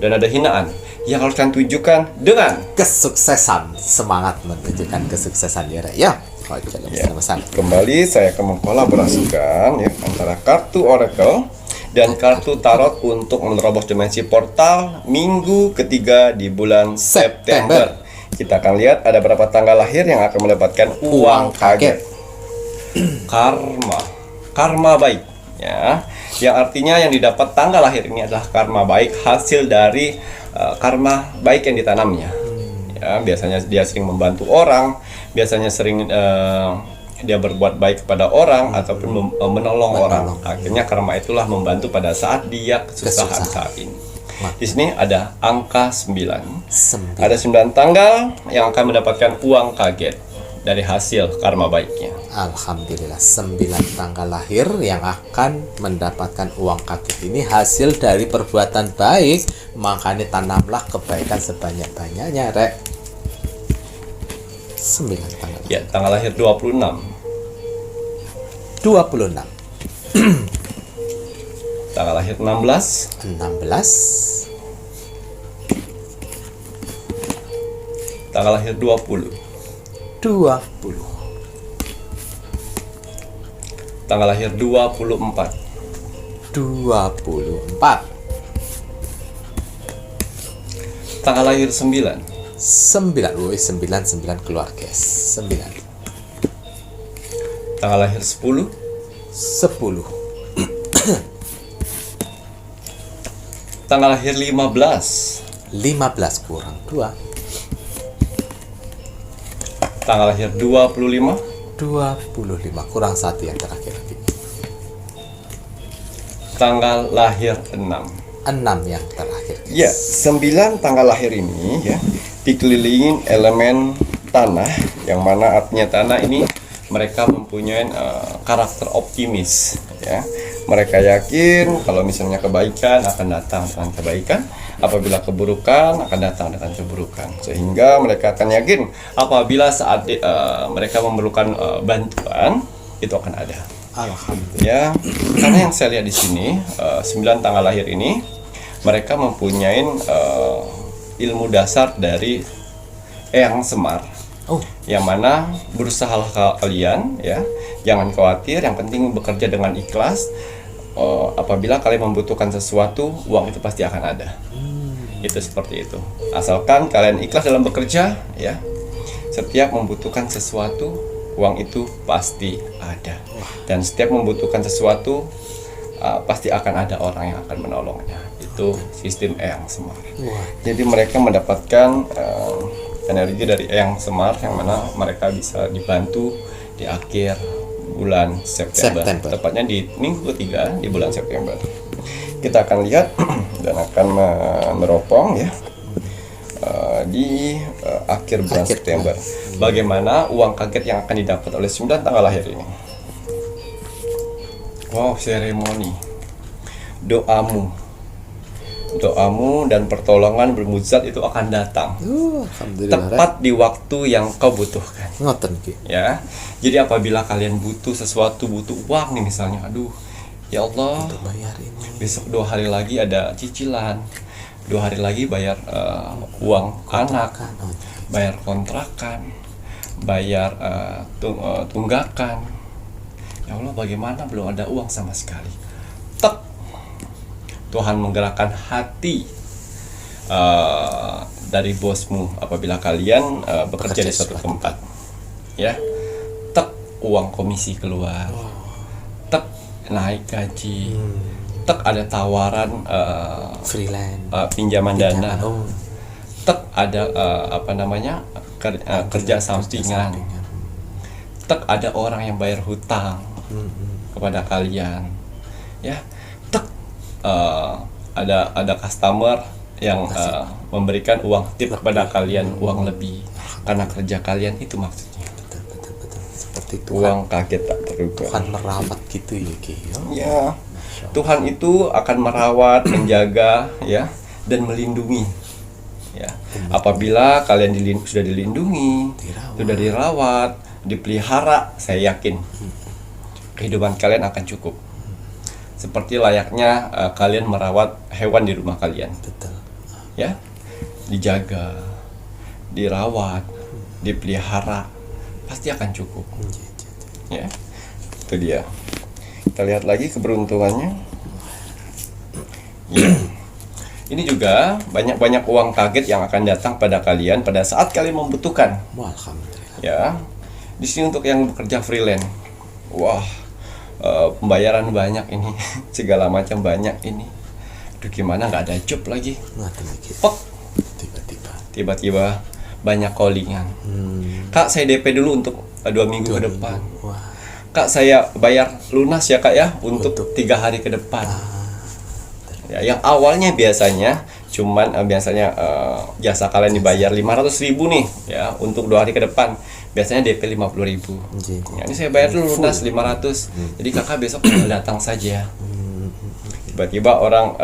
dan ada hinaan yang harus kalian tunjukkan dengan Kesuksesan, semangat menunjukkan kesuksesan ya, Rek. Ya. Oke, bersama-sama. Kembali saya akan mengkolaborasikan ya antara kartu Oracle dan kartu Tarot untuk menerobos dimensi portal minggu ketiga di bulan September. Kita akan lihat ada berapa tanggal lahir yang akan mendapatkan uang kaget. Karma baik ya. Yang artinya yang didapat tanggal lahir ini adalah karma baik, hasil dari karma baik yang ditanamnya. Ya, biasanya dia sering membantu orang, biasanya sering dia berbuat baik kepada orang ataupun menolong orang. Akhirnya karma itulah membantu pada saat dia kesusahan saat ini. Di sini ada angka 9. Ada 9 tanggal yang akan mendapatkan uang kaget dari hasil karma baiknya. Alhamdulillah, 9 tanggal lahir yang akan mendapatkan uang kaget ini hasil dari perbuatan baik. Makanya tanamlah kebaikan sebanyak-banyaknya, Rek. 9 tanggal lahir. Ya, tanggal lahir 26. 26. Tanggal lahir 16. 16. Tanggal lahir 20. 20. Tanggal lahir 24. 24. Tanggal lahir 9. 9. Woi, 9 keluar, guys. 9. Tanggal lahir 10. 10. Tanggal lahir 15. 15 kurang 2. Tanggal lahir 25. 25 kurang 1 yang terakhir. Tanggal lahir 6. 6 yang terakhir. Ya, 9 tanggal lahir ini ya dikelilingin elemen tanah, yang mana artinya tanah ini mereka mempunyai karakter optimis ya. Mereka yakin kalau misalnya kebaikan akan datang dengan kebaikan, apabila keburukan akan datang dengan keburukan. Sehingga mereka akan yakin apabila saat mereka memerlukan bantuan itu akan ada. Alhamdulillah. Ya, karena yang saya lihat di sini 9 tanggal lahir ini mereka mempunyai ilmu dasar dari Eyang Semar. Yang mana berusaha kalian ya, jangan khawatir, yang penting bekerja dengan ikhlas. Apabila kalian membutuhkan sesuatu, uang itu pasti akan ada. Itu seperti itu. Asalkan kalian ikhlas dalam bekerja ya. Setiap membutuhkan sesuatu, uang itu pasti ada. Dan setiap membutuhkan sesuatu, pasti akan ada orang yang akan menolongnya. Itu sistem Eyang Semar. Jadi mereka mendapatkan energi dari Eyang Semar, yang mana mereka bisa dibantu di akhir bulan September. Tepatnya di minggu ketiga di bulan September. Kita akan lihat dan akan meneropong ya di akhir bulan September. Bagaimana uang kaget yang akan didapat oleh 9 tanggal lahir ini. Wow, seremoni. Doamu dan pertolongan bermujizat itu akan datang tepat di waktu yang kau butuhkan. Ya, jadi apabila kalian butuh sesuatu, butuh uang nih misalnya, aduh ya Allah, untuk bayar ini. Besok 2 hari lagi ada cicilan, 2 hari lagi bayar uang anak, bayar kontrakan, bayar tunggakan. Ya Allah, bagaimana belum ada uang sama sekali? Tek, Tuhan menggerakkan hati dari bosmu apabila kalian bekerja di suatu tempat. Ya, tek, uang komisi keluar, tek naik gaji, tek ada tawaran Freelance. pinjaman dana, Oh, tek ada kerja sampingan, tek ada orang yang bayar hutang kepada kalian, ya, tek ada customer yang memberikan uang tip kepada kalian, uang lebih karena kerja kalian, itu maksudnya. betul. Seperti Uang kaget tak terduga. Tuhan merawat gitu ya Ki. Ya, Tuhan itu akan merawat, menjaga, ya, dan melindungi. Ya, apabila kalian sudah dilindungi, sudah dirawat, dipelihara, saya yakin kehidupan kalian akan cukup. Seperti layaknya kalian merawat hewan di rumah kalian. Betul. Ya, dijaga, dirawat, dipelihara, pasti akan cukup. Ya, itu dia. Kita lihat lagi keberuntungannya. Ya. Ini juga banyak uang kaget yang akan datang pada kalian pada saat kalian membutuhkan. Alhamdulillah. Ya, di sini untuk yang bekerja freelance, wah, pembayaran banyak ini, segala macam banyak ini. Aduh, gimana nggak ada job lagi? Pok, tiba-tiba banyak callingan. Kak, saya DP dulu untuk 2 minggu ke depan. Wah. Kak, saya bayar lunas ya kak ya untuk 3 hari ke depan. Ya, yang awalnya biasanya cuman jasa kalian dibayar 500.000 nih ya untuk 2 hari ke depan. Biasanya DP 50.000. Ya, ini saya bayar dulu lunas 500. Jadi kakak besok tinggal datang saja. Tiba-tiba orang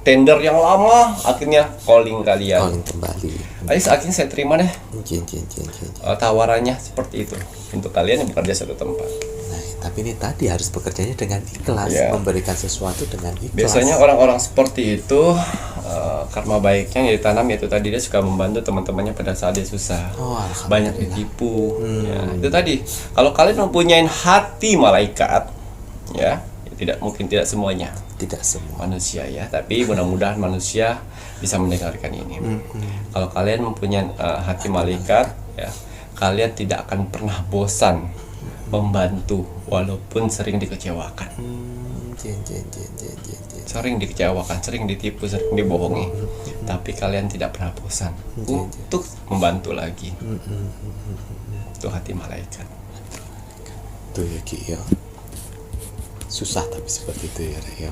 tender yang lama akhirnya calling kalian. Calling kembali. Ayo akhirnya saya terima deh Jen. tawarannya seperti itu untuk kalian yang bekerja satu tempat. Nah, tapi ini tadi harus bekerjanya dengan ikhlas, Ya. memberikan sesuatu dengan ikhlas. Biasanya orang-orang seperti itu karma baiknya yang ditanam yaitu tadi dia suka membantu teman-temannya pada saat dia susah. Oh, alhamdulillah. Banyak ditipu. Ya, itu tadi. Kalau kalian mempunyai hati malaikat, ya, tidak semuanya Tidak semua. manusia ya, tapi mudah-mudahan manusia bisa mendengarkan ini. Kalau kalian mempunyai hati malaikat, ya, kalian tidak akan pernah bosan membantu walaupun sering dikecewakan. Jen. Sering dikecewakan, sering ditipu, sering dibohongi, tapi kalian tidak pernah bosan untuk membantu lagi. Itu hati malaikat. Tuh ya Ki ya. Susah tapi seperti itu ya Rek, ya.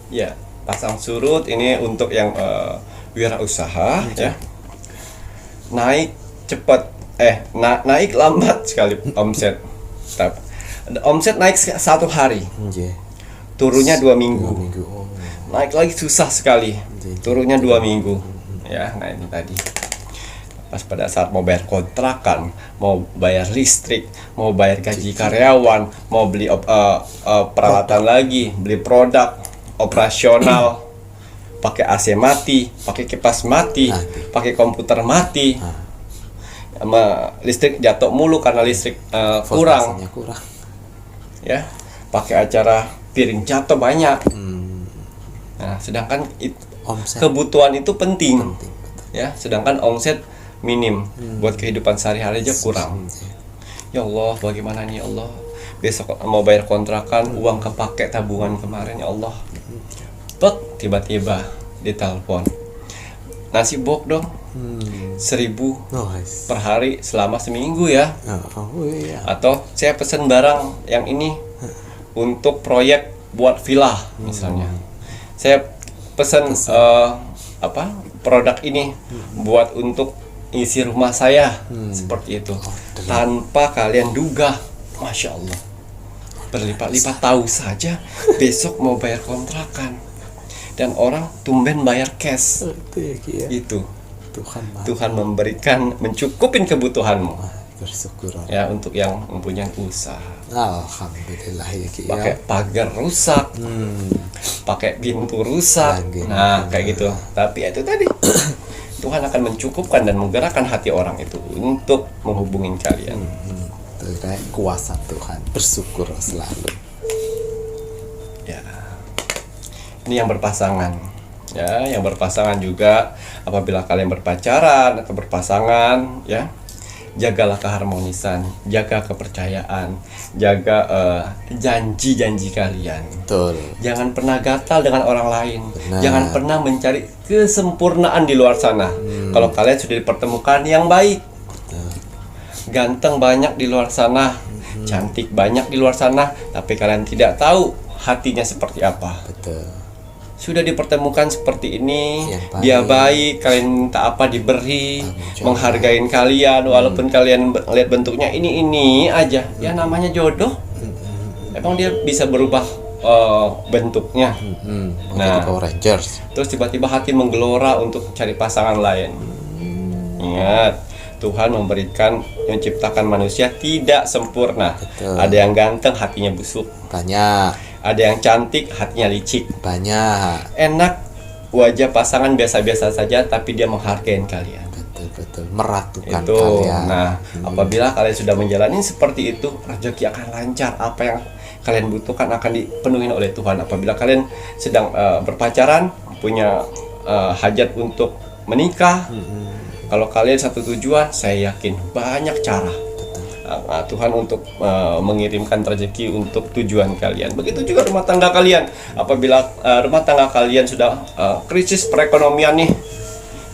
Ya, pasang surut ini untuk yang wirausaha, ya. Naik cepat, naik lambat sekali omset. Omset naik 1 hari, Jen. turunnya 2 minggu. Minggu. Oh. Naik lagi susah sekali, turunnya 2 minggu. Ya, nah ini tadi. Pas pada saat mau bayar kontrakan, mau bayar listrik, mau bayar gaji karyawan, mau beli peralatan lagi, beli produk, operasional, pakai AC mati, pakai kipas mati, pakai komputer mati, listrik jatuh mulu karena listrik kurang, Voltasenya kurang. ya, pakai acara piring jatuh banyak. Nah, sedangkan Omset kebutuhan itu penting. penting. Ya, sedangkan omset minim buat kehidupan sehari-hari aja kurang. Ya Allah, bagaimana nih ya Allah? Besok mau bayar kontrakan, uang kepake tabungan kemarin ya Allah. Tiba-tiba ditelepon. Nasi bok dong. 1.000 Nice. per hari selama seminggu ya. Oh iya. Atau saya pesen barang yang ini untuk proyek buat villa misalnya. Saya pesen produk ini buat untuk isi rumah saya, seperti itu. Tanpa kalian duga, Masya Allah, berlipat-lipat. Tahu saja besok mau bayar kontrakan dan orang tumben bayar cash. Itu ya Ki ya. Itu Tuhan memberikan, mencukupin kebutuhanmu bersyukur. ya, untuk yang mempunyai usaha. Alhamdulillah ya Ki ya. Pakai pagar rusak, pakai pintu rusak, Lagi. nah kayak gitu. Tapi itu tadi Tuhan akan mencukupkan dan menggerakkan hati orang itu untuk menghubungin kalian. Tuh, Rek, kuasa Tuhan, bersyukur selalu. Ya, ini yang berpasangan. Ya, yang berpasangan juga apabila kalian berpacaran atau berpasangan, ya, jagalah keharmonisan, jaga kepercayaan, jaga janji-janji kalian. Betul. Jangan pernah gatal dengan orang lain. Benar. Jangan pernah mencari kesempurnaan di luar sana. Kalau kalian sudah dipertemukan yang baik. Ganteng banyak di luar sana, cantik banyak di luar sana, tapi kalian tidak tahu hatinya seperti apa. Betul. Sudah dipertemukan seperti ini, Yang baik. dia baik, kalian minta apa diberi, menghargain kalian, walaupun kalian lihat bentuknya ini aja, ya namanya jodoh. Emang dia bisa berubah bentuknya. Jadi Power Rangers. Terus tiba-tiba hati menggelora untuk cari pasangan lain. Ingat, Tuhan menciptakan manusia tidak sempurna. Betul. Ada yang ganteng, hatinya busuk. Banyak. Ada yang cantik, hatinya licik. Banyak. Enak, wajah pasangan biasa-biasa saja, tapi dia menghargai kalian. Betul. Meratukan Itu. kalian. Nah, apabila kalian sudah menjalani seperti itu, rezeki akan lancar. Apa yang kalian butuhkan akan dipenuhi oleh Tuhan. Apabila kalian sedang berpacaran, punya hajat untuk menikah, kalau kalian satu tujuan, saya yakin banyak cara Tuhan untuk mengirimkan rezeki untuk tujuan kalian. Begitu juga rumah tangga kalian. Apabila rumah tangga kalian sudah krisis perekonomian nih,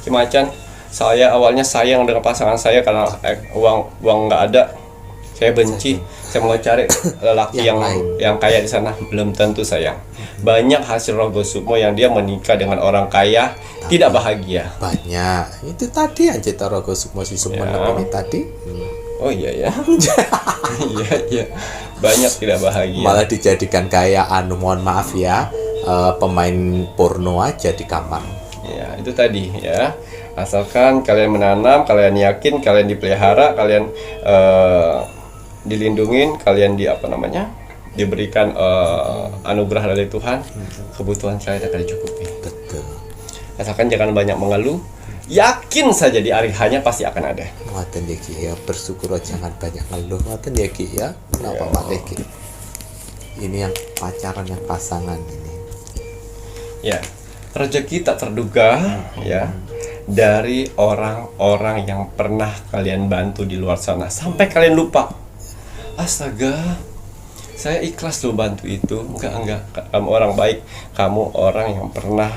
semacam saya awalnya sayang dengan pasangan saya karena uang nggak ada, saya benci. Saya mau cari lelaki yang kaya di sana, belum tentu sayang. Banyak hasil Roh Gosukmo yang dia menikah dengan orang kaya tidak bahagia. Banyak. Itu tadi aja Taro Gosukmo si Sumenep ini tadi. Oh iya ya. Iya. Banyak tidak bahagia. Malah dijadikan kayak mohon maaf ya, pemain porno aja di kamar. Ya, itu tadi ya. Asalkan kalian menanam, kalian yakin, kalian dipelihara, kalian dilindungin, kalian diberikan anugerah dari Tuhan, kebutuhan kalian akan dicukupi. Betul. Asalkan jangan banyak mengeluh, yakin saja di hari hanya pasti akan ada. Ngoten ya Ki ya, bersyukur jangan banyak ngeluh. Ngoten ya Ki ya. Kenapa Mak Ki? Ini yang pacaran, yang pasangan ini. Ya, rezeki tak terduga ya dari orang-orang yang pernah kalian bantu di luar sana sampai kalian lupa. Astaga, saya ikhlas loh bantu itu. Enggak, kamu orang baik, kamu orang yang pernah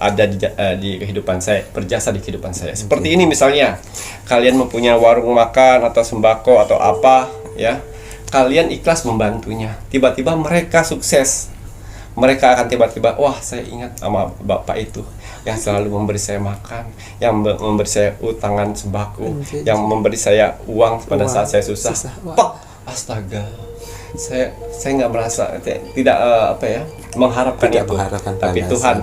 ada di kehidupan saya, berjasa di kehidupan saya. Seperti ini misalnya, kalian mempunyai warung makan atau sembako atau apa ya, kalian ikhlas membantunya. Tiba-tiba mereka sukses, mereka akan tiba-tiba, wah saya ingat sama bapak itu yang selalu memberi saya makan, yang memberi saya utangan sembako, yang memberi saya uang pada saat saya susah. Astaga, saya nggak merasa tidak mengharapkan Tidak itu, mengharapkan tapi balasan. Tuhan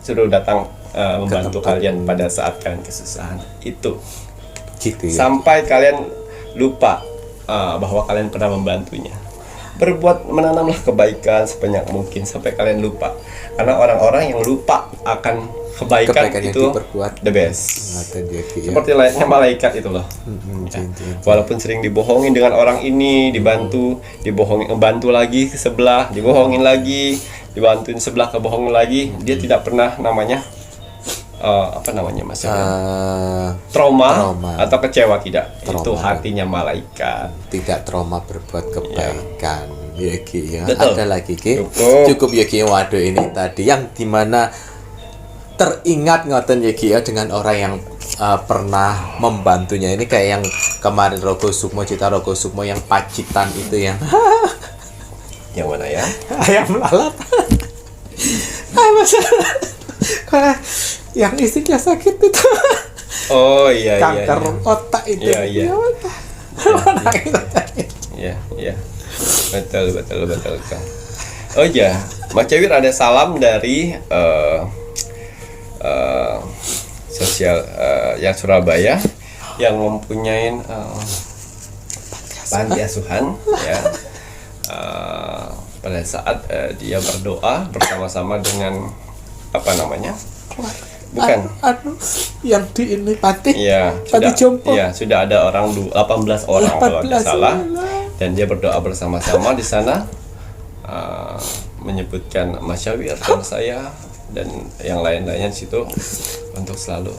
suruh datang membantu kalian pada saat kalian kesusahan itu, Gitu ya. sampai kalian lupa bahwa kalian pernah membantunya. Menanamlah kebaikan sebanyak mungkin sampai kalian lupa, karena orang-orang yang lupa akan kebaikan yang itu diperbuat. the best. Ngoten ya Ki ya. Seperti layaknya malaikat itu loh. Ya. Walaupun sering dibohongin dengan orang ini, dibantu, dibohongin, bantu lagi ke sebelah, dibohongin lagi, dibantuin sebelah, kebohongin lagi, dia tidak pernah Mas? Trauma atau kecewa, tidak. Itu hatinya malaikat. Tidak trauma berbuat kebaikan. Ya Ki ya. Betul. Ada lagi Ki? Cukup. Cukup ya Ki. Waduh, ini tadi yang dimana teringat ngoten ya Ki ya dengan orang yang pernah membantunya. Ini kayak yang kemarin Rogo Sukmo, Cita Rogo Sukmo yang Pacitan itu yang Yang mana ya? ayam lalat. Kayak yang istrinya sakit itu. Oh iya. Kanker otak itu. Iya. Mana itu? Iya. Betul. Kang. Oh iya, Mas Cewir ada salam dari sosial yang Surabaya yang mempunyai panti asuhan ya. Pada saat dia berdoa bersama-sama dengan apa namanya? Bukan. Yang di ini panti. Iya, Panti jompo. Iya, sudah ada 18 orang kalau tidak salah. Dan dia berdoa bersama-sama di sana, menyebutkan Mas Syawir dan saya dan yang lain-lainnya di situ untuk selalu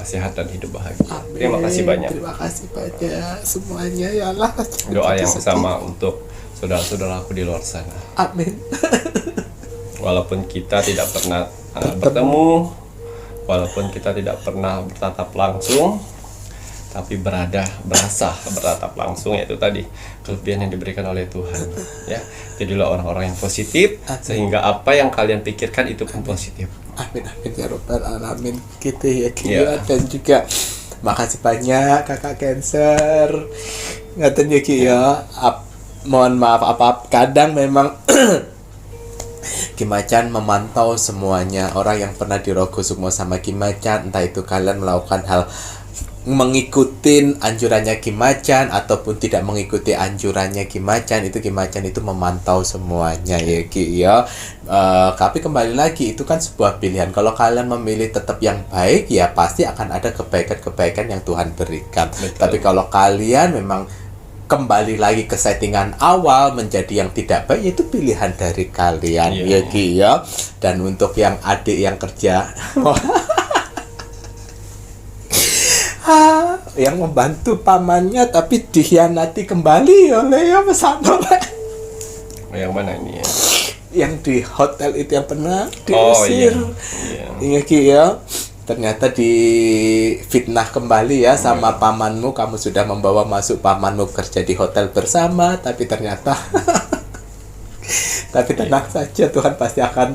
sehat dan hidup bahagia. Terima kasih banyak. Terima kasih banyak semuanya ya Allah. Doa yang sama untuk saudara-saudaraku di luar sana. Amin. Walaupun kita tidak pernah bertemu, walaupun kita tidak pernah bertatap langsung, tapi berasa bertatap langsung, yaitu tadi kelebihan yang diberikan oleh Tuhan. Ya, jadilah orang-orang yang positif, sehingga apa yang kalian pikirkan itu pun positif. Amin amin ya robbal alamin gitu ya Ki. Dan juga makasih banyak kakak Cancer. Ngaten ya Ki ya. Mohon maaf apa kadang memang Kimacan memantau semuanya. Orang yang pernah dirogo semua sama Kimacan, entah itu kalian melakukan hal mengikuti anjurannya Kimacan ataupun tidak mengikuti anjurannya Kimacan, itu Kimacan itu memantau semuanya ya Ki ya. Tapi kembali lagi itu kan sebuah pilihan. Kalau kalian memilih tetap yang baik, ya pasti akan ada kebaikan-kebaikan yang Tuhan berikan. Betul. Tapi kalau kalian memang kembali lagi ke settingan awal menjadi yang tidak baik, itu pilihan dari kalian ya Ki ya. Dan untuk yang adik yang kerja yang membantu pamannya tapi dikhianati kembali oleh ya pesan oleh Yang mana ini ya? yang di hotel itu yang pernah diusir. Iya Ki ya. Ternyata di fitnah kembali ya sama pamanmu. Kamu sudah membawa masuk pamanmu kerja di hotel bersama, tapi ternyata tapi tenang saja, Tuhan pasti akan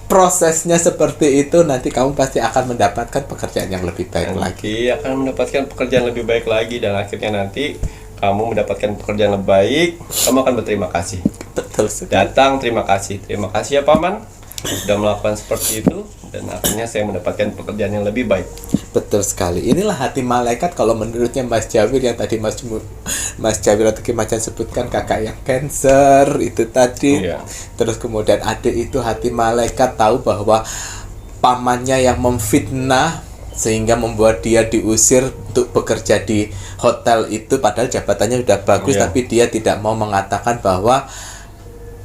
prosesnya seperti itu. Nanti kamu pasti akan mendapatkan pekerjaan yang lebih baik lagi. Akan mendapatkan pekerjaan lebih baik lagi, dan akhirnya nanti kamu mendapatkan pekerjaan lebih baik, kamu akan berterima kasih. Betul sekali. Datang terima kasih ya paman sudah melakukan seperti itu, dan akhirnya saya mendapatkan pekerjaan yang lebih baik. Betul sekali. Inilah hati malaikat kalau menurutnya Mas Jawir, yang tadi Mas Jawir atau Kimacan sebutkan kakak yang Cancer itu tadi. Terus kemudian adik itu hati malaikat tahu bahwa pamannya yang memfitnah sehingga membuat dia diusir untuk bekerja di hotel itu, padahal jabatannya sudah bagus, tapi dia tidak mau mengatakan bahwa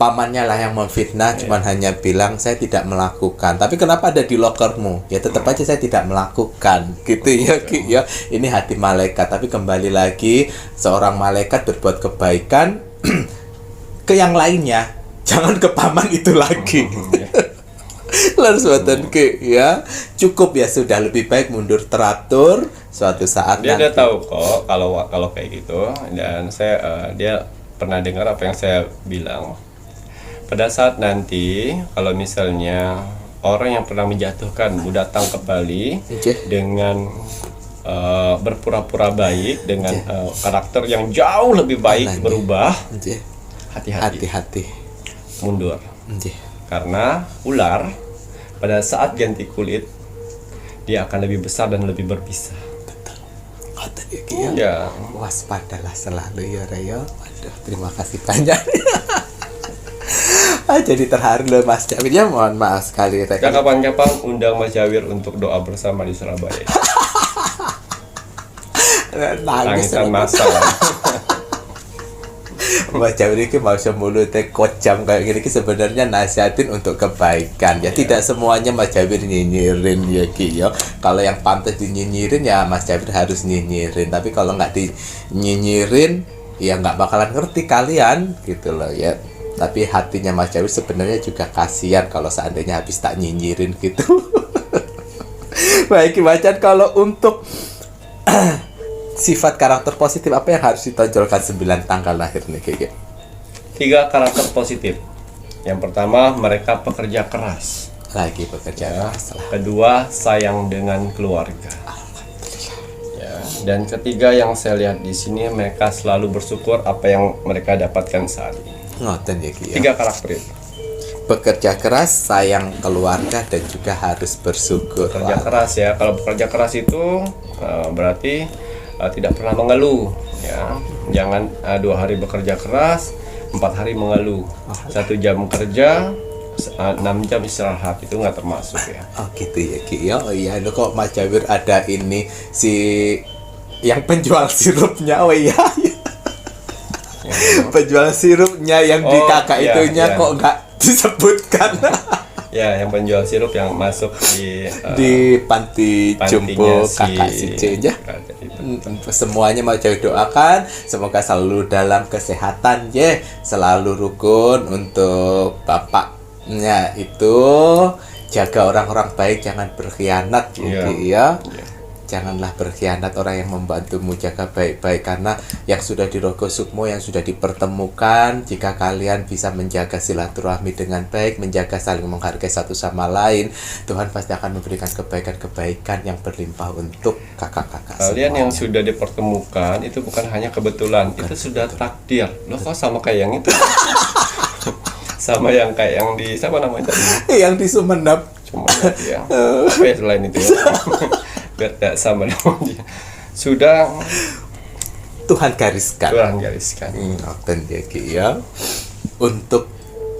pamannya lah yang memfitnah, cuman hanya bilang saya tidak melakukan. Tapi kenapa ada di lokermu? Ya tetap aja saya tidak melakukan. Gitu ya Ki ya. Ini hati malaikat. Tapi kembali lagi, seorang malaikat berbuat kebaikan ke yang lainnya, jangan ke paman itu lagi. Lalu suatu Ki ya, cukup ya, sudah lebih baik mundur teratur suatu saat dia nanti. Dia tahu kok kalau kayak gitu, dan dia pernah dengar apa yang saya bilang. Pada saat nanti, kalau misalnya orang yang pernah menjatuhkanmu datang kembali dengan berpura-pura baik, dengan karakter yang jauh lebih baik berubah, hati-hati, mundur. Karena ular pada saat ganti kulit, dia akan lebih besar dan lebih berbisa. Ya. Waspadalah selalu ya Rayo. Waduh, terima kasih banyak. Jadi terharu loh Mas Jawir ya, mohon maaf sekali. Kapan-kapan undang Mas Jawir untuk doa bersama di Surabaya. Tangisan masal. Mas Jawir ini mau mulutnya kocam kayak gini, sebenarnya nasihatin untuk kebaikan ya. Tidak semuanya Mas Jawir nyinyirin ya Ki ya. Kalau yang pantas dinyinyirin ya Mas Jawir harus nyinyirin. Tapi kalau nggak dinyinyirin ya nggak bakalan ngerti kalian gitu loh ya. Tapi hatinya Mas Jawir sebenarnya juga kasihan kalau seandainya habis tak nyinyirin gitu. Baik Kimacan, kalau untuk sifat karakter positif apa yang harus ditonjolkan 9 tanggal lahir nih Kiki? 3 karakter positif. Yang pertama, mereka pekerja keras. Lagi pekerja keras lah. Kedua, sayang dengan keluarga. Ya. Dan ketiga yang saya lihat di sini, mereka selalu bersyukur apa yang mereka dapatkan saat ini. Ngoten ya Ki ya. 3 karakter itu. Bekerja keras, sayang keluarga, dan juga harus bersyukur. Bekerja keras ya. Kalau bekerja keras itu berarti tidak pernah mengeluh ya. Jangan 2 hari bekerja keras, 4 hari mengeluh. 1 jam kerja, 6 jam istirahat, itu nggak termasuk ya. Oh gitu ya Ki ya. Oh iya, lo kok Mas Jawir ada ini si yang penjual sirupnya. Oh iya. Penjual sirupnya yang di kakak itunya kok nggak disebutkan. Ya, yang penjual sirup yang masuk di di panti pantinya jompo kakak si C ya. kakak itu. Semuanya mau Jawi doakan semoga selalu dalam kesehatan ya, selalu rukun untuk bapaknya itu, jaga orang-orang baik, jangan berkhianat Iya. ya. Janganlah berkhianat orang yang membantumu, jaga baik-baik karena yang sudah di Rogo Sukmo, yang sudah dipertemukan, jika kalian bisa menjaga silaturahmi dengan baik, menjaga saling menghargai satu sama lain, Tuhan pasti akan memberikan kebaikan-kebaikan yang berlimpah untuk kakak-kakak Kalian yang semuanya. sudah dipertemukan itu bukan hanya kebetulan, itu sudah takdir. Loh kok sama kayak yang itu? Sama yang kayak yang di siapa namanya tadi? Yang di Sumenep. Cuma ya. Apa ya selain itu ya? Biar tidak sama namanya. Sudah Tuhan gariskan. Tuhan gariskan. Ngoten ya Ki ya. Untuk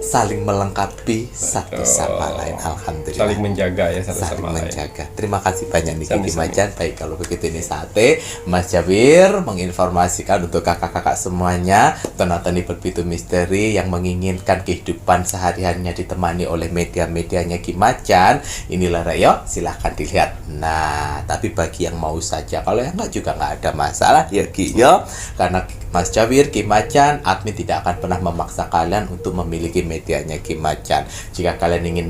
saling melengkapi satu sama lain. Alhamdulillah. Saling menjaga ya satu Saling sama lain. menjaga. Terima kasih banyak nih Ki Sama-sama. Macan. Baik kalau begitu ini saatnya Mas Jawir menginformasikan untuk kakak-kakak semuanya tonton Pintu Misteri yang menginginkan kehidupan sehari-harinya ditemani oleh media-medianya Ki Macan. Inilah Rayo, silahkan dilihat. Nah, tapi bagi yang mau saja, kalau yang enggak juga nggak ada masalah ya Ki ya. Karena Mas Jawir, Ki Macan, admin tidak akan pernah memaksa kalian untuk memiliki medianya Ki Macan. Jika kalian ingin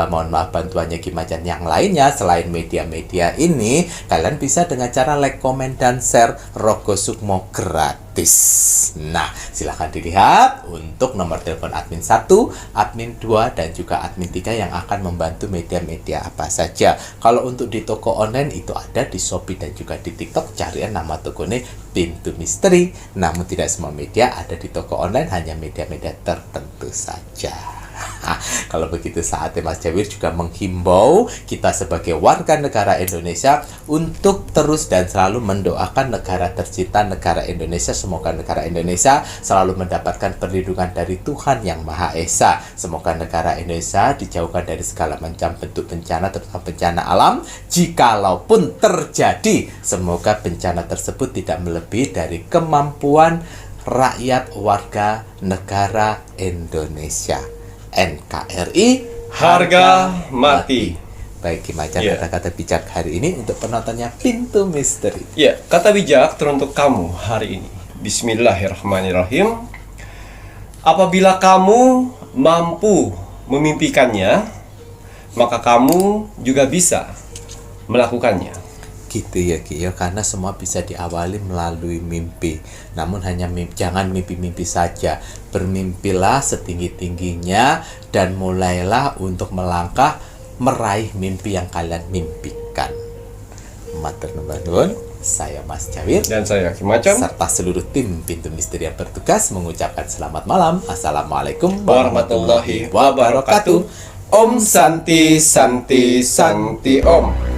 mohon maaf bantuannya Ki Macan yang lainnya selain media-media ini, kalian bisa dengan cara like, komen, dan share Rogo Sukmo gratis. Nah, silahkan dilihat untuk nomor telepon admin 1, admin 2, dan juga admin 3 yang akan membantu media-media apa saja. Kalau untuk di toko online itu ada di Shopee dan juga di TikTok, carian nama tokonya Pintu Misteri. Namun tidak semua media ada di toko online, hanya media-media tertentu saja. Kalau begitu saatnya Mas Jawir juga menghimbau kita sebagai warga negara Indonesia untuk terus dan selalu mendoakan negara tercinta, negara Indonesia. Semoga negara Indonesia selalu mendapatkan perlindungan dari Tuhan Yang Maha Esa. Semoga negara Indonesia dijauhkan dari segala macam bentuk bencana, terutama bencana alam. Jikalaupun terjadi, semoga bencana tersebut tidak melebihi dari kemampuan rakyat warga negara Indonesia. NKRI Harga mati. Baik Ki Macan, Iya. kata-kata bijak hari ini untuk penontonnya Pintu Misteri. Ya, kata bijak teruntuk kamu hari ini. Bismillahirrahmanirrahim. Apabila kamu mampu memimpikannya, maka kamu juga bisa melakukannya. Gitu ya Ki ya, karena semua bisa diawali melalui mimpi. Namun hanya jangan mimpi-mimpi saja. Bermimpilah setinggi-tingginya dan mulailah untuk melangkah meraih mimpi yang kalian mimpikan. Matur nuwun, saya Mas Jawir Dan saya Ki Macan. serta seluruh tim Pintu Misteri yang bertugas mengucapkan selamat malam. Assalamualaikum Warahmatullahi wabarakatuh. Om Santi Santi Santi Om.